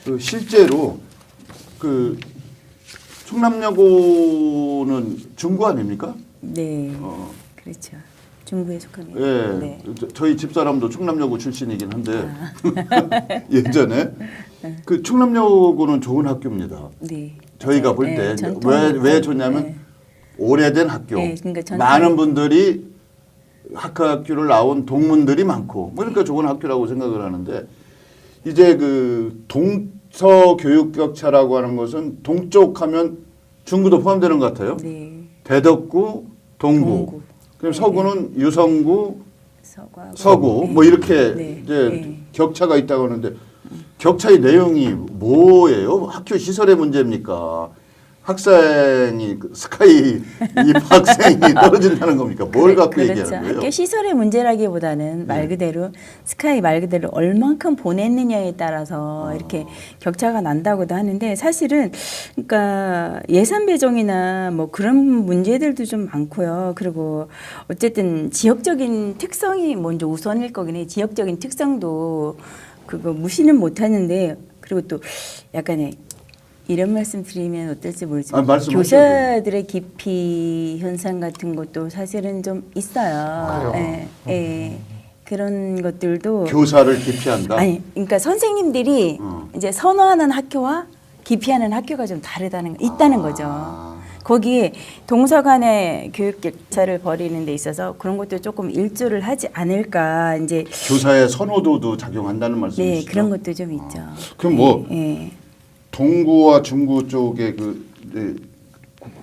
또 실제로 그 충남여고는 중고 아닙니까? 네. 그렇죠. 중부에 속합니다. 예, 네. 저희 집사람도 충남여고 출신이긴 한데 예전에 그 충남여고는 좋은 학교입니다. 네. 저희가 볼 네, 때 전통이 왜 있고, 좋냐면 네. 오래된 학교, 네, 그러니까 전통이- 많은 분들이 학교를 나온 동문들이 많고, 뭐 그러니까 좋은 학교라고 생각을 하는데 이제 그 동서 교육 격차라고 하는 것은 동쪽 하면 중구도 포함되는 것 같아요. 네. 대덕구, 동구. 동구. 그럼 서구는 유성구, 서구. 서구 네. 뭐 이렇게 네. 이제 네. 격차가 있다고 하는데 격차의 내용이 뭐예요? 학교 시설의 문제입니까? 학생이 그 스카이 입학생이 떨어진다는 겁니까? 뭘 갖고 그렇죠. 얘기하는 거예요? 학교 시설의 문제라기보다는 말 그대로 스카이 말 그대로 얼만큼 보냈느냐에 따라서 이렇게 격차가 난다고도 하는데 사실은 그러니까 예산 배정이나 뭐 그런 문제들도 좀 많고요. 그리고 어쨌든 지역적인 특성이 먼저 우선일 거긴 해요. 지역적인 특성도 그거 무시는 못 하는데 그리고 또 약간의 이런 말씀 드리면 어떨지 모르지만 말씀하셔도 교사들의 기피 현상 같은 것도 사실은 좀 있어요. 예, 예. 그런 것들도 교사를 기피한다. 아니, 그러니까 선생님들이 이제 선호하는 학교와 기피하는 학교가 좀 있다는 거죠. 거기에 동서 간의 교육 격차를 벌이는 데 있어서 그런 것도 조금 일조를 하지 않을까 이제 교사의 선호도도 작용한다는 말씀이시죠? 네 그런 것도 좀 있죠. 그럼 뭐 예. 동구와 중구 쪽에 그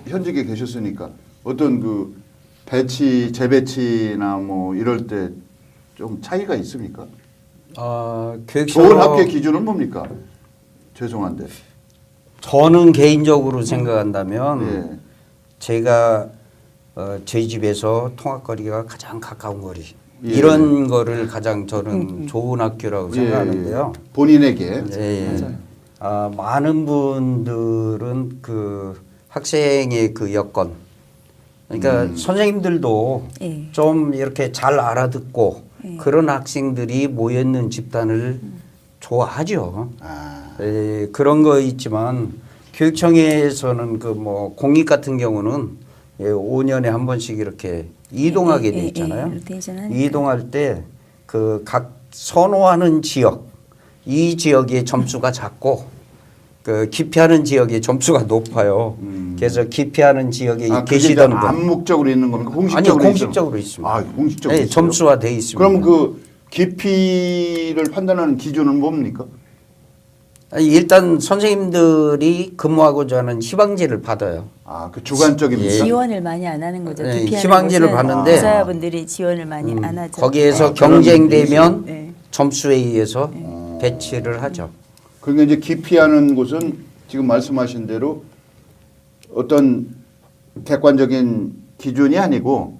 현직에 계셨으니까 어떤 그 재배치나 뭐 이럴 때 좀 차이가 있습니까? 교육청 좋은 학교 기준은 뭡니까? 죄송한데. 저는 개인적으로 생각한다면 예. 제가 저희 집에서 통학거리가 가장 가까운 거리 예. 이런 거를 가장 저는 좋은 학교라고 생각하는데요. 본인에게. 예. 많은 분들은 그 학생의 그 여건 그러니까 선생님들도 예. 좀 이렇게 잘 알아듣고 그런 학생들이 모여있는 집단을 좋아하죠. 그런 거 있지만 교육청에서는 그 뭐 공립 같은 경우는 5년에 한 번씩 이렇게 이동하게 돼 있잖아요. 로테이션 하니까. 이동할 때 그 각 선호하는 지역 이 지역의 점수가 작고 그 기피하는 지역의 점수가 높아요. 그래서 기피하는 지역에 그게 계시던 이제 분 암묵적으로 있는 겁니까? 아니요 공식적으로 공식적으로 있습니다. 아, 공식적으로 네, 있어요? 점수화돼 있습니다. 그럼 그 기피를 판단하는 기준은 뭡니까? 아니, 일단 선생님들이 근무하고자 하는 희망지를 받아요. 그 주관적입니까? 지원을 많이 안 하는 거죠. 네, 기피하는 희망지를 것은 받는데 교사분들이 지원을 많이 안 하죠. 거기에서 그런 경쟁되면 네. 점수에 의해서 배치를 하죠. 그러니까 이제 기피하는 곳은 지금 말씀하신 대로 어떤 객관적인 기준이 아니고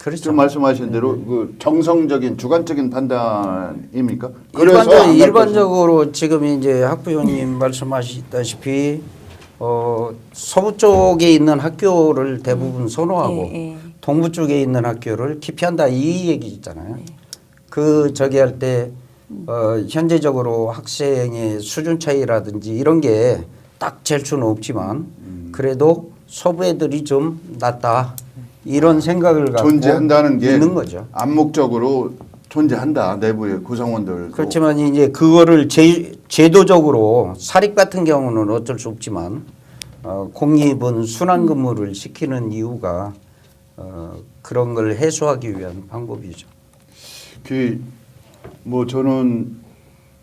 그렇죠. 지금 말씀하신 대로 그 정성적인 주관적인 판단입니까? 그래서 일반적으로 지금 이제 학부모님 말씀하시다시피 서부 쪽에 있는 학교를 대부분 선호하고 동부 쪽에 있는 학교를 기피한다 이 얘기 있잖아요. 그 저기 할 때 현재적으로 학생의 수준 차이라든지 이런 게 딱 잴 수는 없지만 그래도 서부 애들이 좀 낫다 이런 생각을 갖고 존재한다는 게 있는 거죠. 암묵적으로 존재한다. 내부의 구성원들. 그렇지만 이제 그거를 제도적으로 사립 같은 경우는 어쩔 수 없지만 공립은 순환 근무를 시키는 이유가 그런 걸 해소하기 위한 방법이죠. 뭐 저는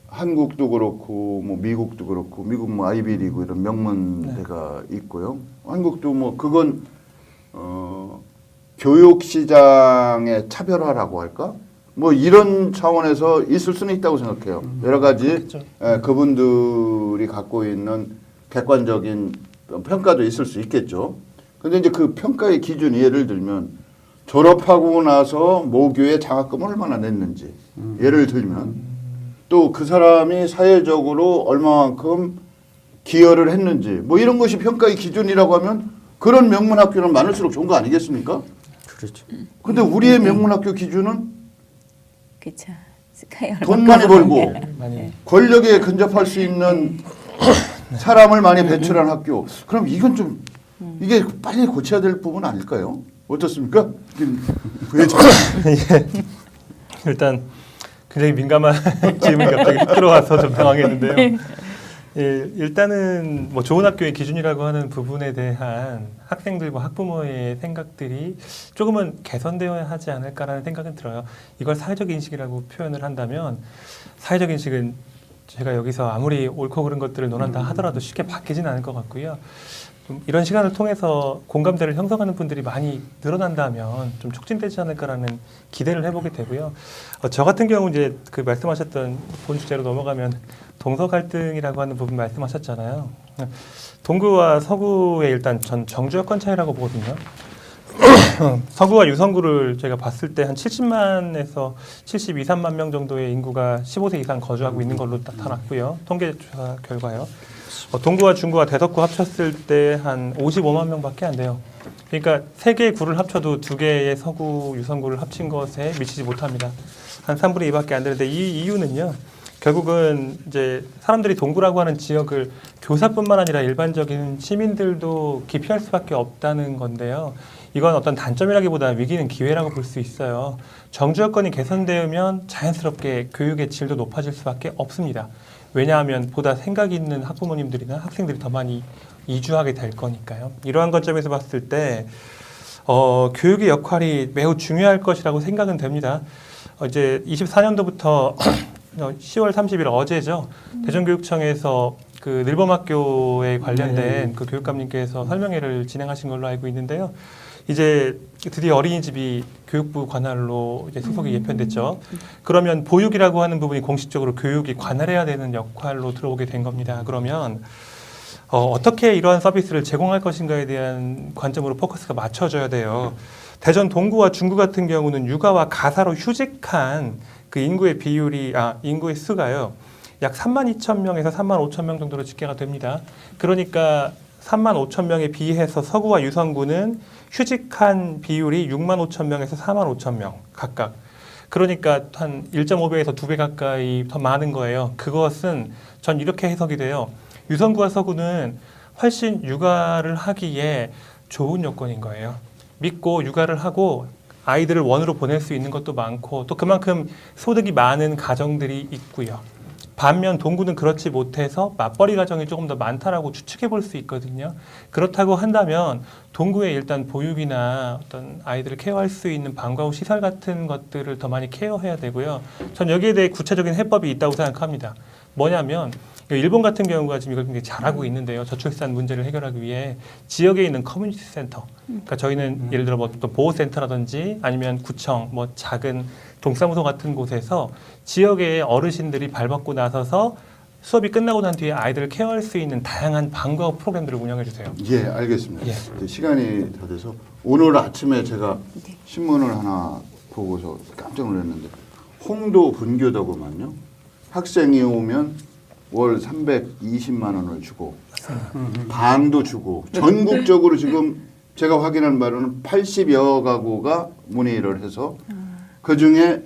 한국도 그렇고 뭐 미국도 그렇고 미국 뭐 아이비리그 이런 명문대가 있고요. 한국도 뭐 그건 교육 시장의 차별화라고 할까? 뭐 이런 차원에서 있을 수는 있다고 생각해요. 여러 가지 그분들이 갖고 있는 객관적인 평가도 있을 수 있겠죠. 근데 이제 그 평가의 기준이 예를 들면 졸업하고 나서 모교에 장학금을 얼마나 냈는지 예를 들면 또 그 사람이 사회적으로 얼마만큼 기여를 했는지 뭐 이런 것이 평가의 기준이라고 하면 그런 명문학교는 많을수록 좋은 거 아니겠습니까? 그렇죠. 근데 우리의 명문학교 기준은 그렇죠. 스카이 돈 많이 벌고 많이 권력에 근접할 수 있는 사람을 많이 배출한 학교. 그럼 이건 좀 이게 빨리 고쳐야 될 부분 아닐까요? 어떻습니까? 부회장. 일단 굉장히 민감한 질문이 갑자기 들어와서 좀 당황했는데요. 예, 일단은 뭐 좋은 학교의 기준이라고 하는 부분에 대한 학생들과 학부모의 생각들이 조금은 개선되어야 하지 않을까라는 생각은 들어요. 이걸 사회적 인식이라고 표현을 한다면 사회적 인식은 제가 여기서 아무리 옳고 그른 것들을 논한다 하더라도 쉽게 바뀌지는 않을 것 같고요. 좀 이런 시간을 통해서 공감대를 형성하는 분들이 많이 늘어난다면 좀 촉진되지 않을까라는 기대를 해보게 되고요. 저 같은 경우 이제 그 말씀하셨던 본 주제로 넘어가면 동서 갈등이라고 하는 부분 말씀하셨잖아요. 동구와 서구의 일단 전 정주 여건 차이라고 보거든요. 서구와 유성구를 제가 봤을 때 한 70만에서 72, 3만 명 정도의 인구가 15세 이상 거주하고 있는 걸로 나타났고요. 통계조사 결과요. 동구와 중구와 대덕구 합쳤을 때 한 55만 명밖에 안 돼요. 그러니까 세 개의 구를 합쳐도 두 개의 서구, 유성구를 합친 것에 미치지 못합니다. 한 3분의 2밖에 안 되는데 이 이유는요. 결국은 이제 사람들이 동구라고 하는 지역을 교사뿐만 아니라 일반적인 시민들도 기피할 수밖에 없다는 건데요. 이건 어떤 단점이라기보다 위기는 기회라고 볼 수 있어요. 정주 여건이 개선되면 자연스럽게 교육의 질도 높아질 수밖에 없습니다. 왜냐하면 보다 생각 있는 학부모님들이나 학생들이 더 많이 이주하게 될 거니까요. 이러한 관점에서 봤을 때 교육의 역할이 매우 중요할 것이라고 생각은 됩니다. 이제 24년도부터 10월 30일 어제죠. 대전교육청에서 그 늘봄학교에 관련된 그 교육감님께서 설명회를 진행하신 걸로 알고 있는데요. 이제 드디어 어린이집이 교육부 관할로 이제 소속이 예편됐죠. 그러면 보육이라고 하는 부분이 공식적으로 교육이 관할해야 되는 역할로 들어오게 된 겁니다. 그러면 어떻게 이러한 서비스를 제공할 것인가에 대한 관점으로 포커스가 맞춰져야 돼요. 대전 동구와 중구 같은 경우는 육아와 가사로 휴직한 그 인구의 비율이 인구의 수가요. 약 3만 2천 명에서 3만 5천 명 정도로 집계가 됩니다. 그러니까 3만 5천 명에 비해서 서구와 유성구는 휴직한 비율이 6만 5천 명에서 4만 5천 명 각각. 그러니까 한 1.5배에서 2배 가까이 더 많은 거예요. 그것은 전 이렇게 해석이 돼요. 유성구와 서구는 훨씬 육아를 하기에 좋은 여건인 거예요. 믿고 육아를 하고 아이들을 원으로 보낼 수 있는 것도 많고 또 그만큼 소득이 많은 가정들이 있고요. 반면 동구는 그렇지 못해서 맞벌이 가정이 조금 더 많다라고 추측해 볼 수 있거든요. 그렇다고 한다면 동구에 일단 보육이나 어떤 아이들을 케어할 수 있는 방과 후 시설 같은 것들을 더 많이 케어해야 되고요. 전 여기에 대해 구체적인 해법이 있다고 생각합니다. 뭐냐면 일본 같은 경우가 지금 이걸 굉장히 잘하고 있는데요. 저출산 문제를 해결하기 위해 지역에 있는 커뮤니티 센터, 그러니까 저희는 예를 들어 뭐 또 보호센터라든지 아니면 구청, 뭐 작은 동사무소 같은 곳에서 지역의 어르신들이 발벗고 나서서 수업이 끝나고 난 뒤에 아이들을 케어할 수 있는 다양한 방과 후 프로그램들을 운영해 주세요. 예, 알겠습니다. 예. 이제 시간이 다 돼서 오늘 아침에 제가 신문을 하나 보고서 깜짝 놀랐는데 홍도 분교더구만요. 학생이 오면 월 320만 원을 주고 방도 주고 전국적으로 지금 제가 확인한 바로는 80여 가구가 문의를 해서 그중에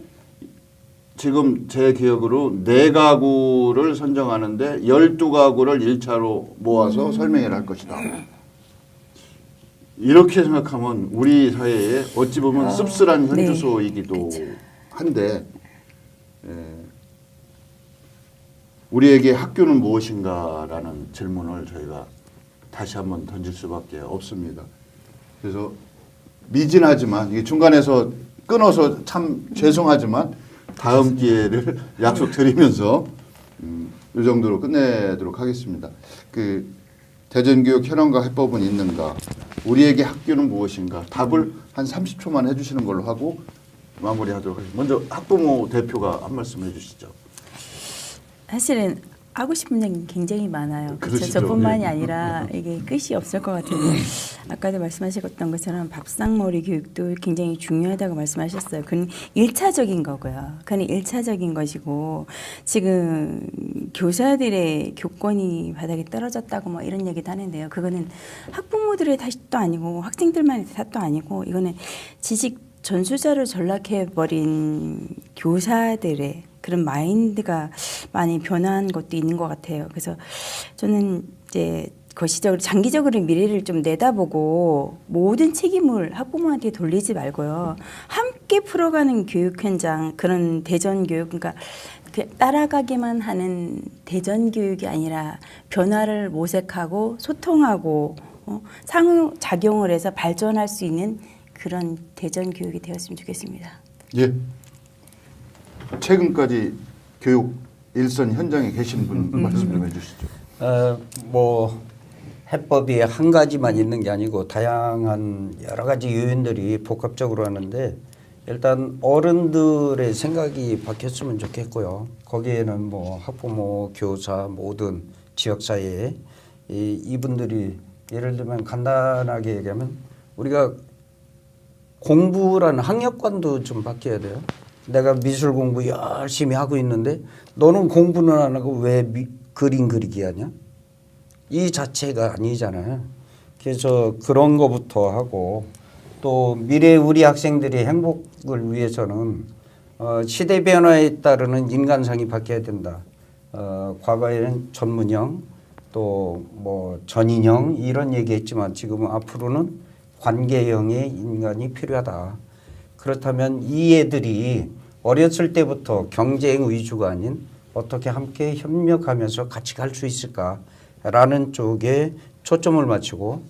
지금 제 기억으로 4가구를 선정하는데 12가구를 1차로 모아서 설명회를 할 것이다. 이렇게 생각하면 우리 사회에 어찌 보면 씁쓸한 네. 현주소이기도 한데 우리에게 학교는 무엇인가라는 질문을 저희가 다시 한번 던질 수밖에 없습니다. 그래서 미진하지만 이게 중간에서 끊어서 참 죄송하지만 다음 기회를 약속드리면서 이 정도로 끝내도록 하겠습니다. 그 대전교육 현황과 해법은 있는가? 우리에게 학교는 무엇인가? 답을 한 30초만 해주시는 걸로 하고 마무리하도록 하겠습니다. 먼저 학부모 대표가 한 말씀 해주시죠. 사실은 하고 싶은 얘기 굉장히 많아요. 그렇죠. 그러시죠. 저뿐만이 예. 아니라 이게 끝이 없을 것 같은데 아까도 말씀하셨던 것처럼 밥상머리 교육도 굉장히 중요하다고 말씀하셨어요. 그건 1차적인 거고요. 그건 1차적인 것이고 지금 교사들의 교권이 바닥에 떨어졌다고 뭐 이런 얘기도 하는데요. 그거는 학부모들의 탓도 아니고 학생들만의 탓도 아니고 이거는 지식 전수자를 전락해버린 교사들의 그런 마인드가 많이 변한 것도 있는 것 같아요. 그래서 저는 이제 거시적으로 장기적으로 미래를 좀 내다보고 모든 책임을 학부모한테 돌리지 말고요. 함께 풀어가는 교육 현장, 그런 대전 교육, 그러니까 따라가기만 하는 대전 교육이 아니라 변화를 모색하고 소통하고 상호작용을 해서 발전할 수 있는 그런 대전 교육이 되었으면 좋겠습니다. 예. 최근까지 교육 일선 현장에 계신 분 말씀 좀 해주시죠. 뭐 해법이 한 가지만 있는 게 아니고 다양한 여러 가지 요인들이 복합적으로 하는데 일단 어른들의 생각이 바뀌었으면 좋겠고요. 거기에는 뭐 학부모, 교사 모든 지역사회 이분들이 예를 들면 간단하게 얘기하면 우리가 공부라는 학력관도 좀 바뀌어야 돼요. 내가 미술 공부 열심히 하고 있는데 너는 공부는 안 하고 왜 그림 그리기 하냐? 이 자체가 아니잖아요. 그래서 그런 거부터 하고 또 미래 우리 학생들의 행복을 위해서는 시대 변화에 따르는 인간상이 바뀌어야 된다. 과거에는 전문형 또 뭐 전인형 이런 얘기했지만 지금은 앞으로는 관계형의 인간이 필요하다. 그렇다면 이 애들이 어렸을 때부터 경쟁 위주가 아닌 어떻게 함께 협력하면서 같이 갈 수 있을까라는 쪽에 초점을 맞추고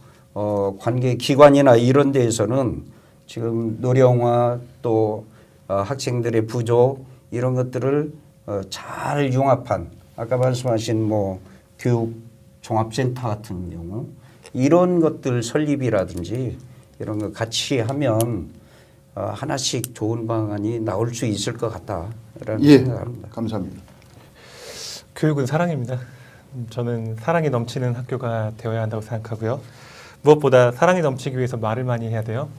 관계 기관이나 이런 데에서는 지금 노령화 또 학생들의 부족 이런 것들을 잘 융합한 아까 말씀하신 뭐 교육 종합센터 같은 경우 이런 것들 설립이라든지 이런 거 같이 하면 하나씩 좋은 방안이 나올 수 있을 것 같다라는 생각을 합니다. 감사합니다. 교육은 사랑입니다. 저는 사랑이 넘치는 학교가 되어야 한다고 생각하고요. 무엇보다 사랑이 넘치기 위해서 말을 많이 해야 돼요.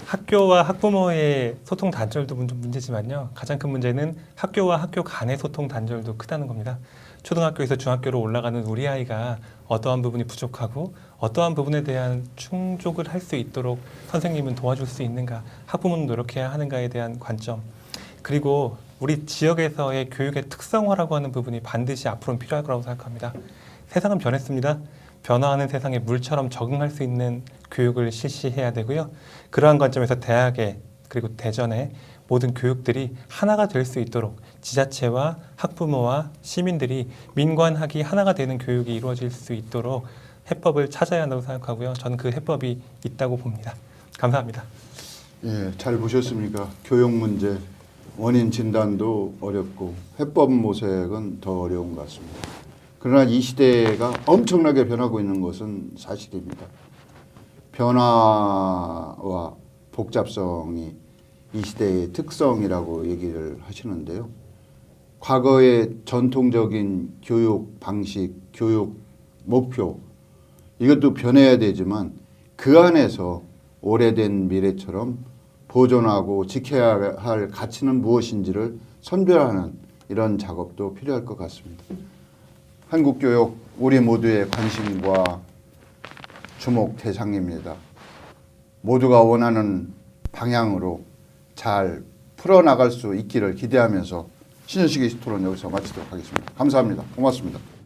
학교와 학부모의 소통 단절도 문제지만요. 가장 큰 문제는 학교와 학교 간의 소통 단절도 크다는 겁니다. 초등학교에서 중학교로 올라가는 우리 아이가 어떠한 부분이 부족하고 어떠한 부분에 대한 충족을 할 수 있도록 선생님은 도와줄 수 있는가, 학부모는 노력해야 하는가에 대한 관점, 그리고 우리 지역에서의 교육의 특성화라고 하는 부분이 반드시 앞으로는 필요할 거라고 생각합니다. 세상은 변했습니다. 변화하는 세상에 물처럼 적응할 수 있는 교육을 실시해야 되고요. 그러한 관점에서 대학에 그리고 대전에 모든 교육들이 하나가 될 수 있도록 지자체와 학부모와 시민들이 민관학이 하나가 되는 교육이 이루어질 수 있도록 해법을 찾아야 한다고 생각하고요. 저는 그 해법이 있다고 봅니다. 감사합니다. 예, 잘 보셨습니까? 교육 문제, 원인 진단도 어렵고 해법 모색은 더 어려운 것 같습니다. 그러나 이 시대가 엄청나게 변하고 있는 것은 사실입니다. 변화와 복잡성이 이 시대의 특성이라고 얘기를 하시는데요. 과거의 전통적인 교육 방식, 교육 목표 이것도 변해야 되지만 그 안에서 오래된 미래처럼 보존하고 지켜야 할 가치는 무엇인지를 선별하는 이런 작업도 필요할 것 같습니다. 한국 교육 우리 모두의 관심과 주목 대상입니다. 모두가 원하는 방향으로 잘 풀어나갈 수 있기를 기대하면서 신현식의 토론 여기서 마치도록 하겠습니다. 감사합니다. 고맙습니다.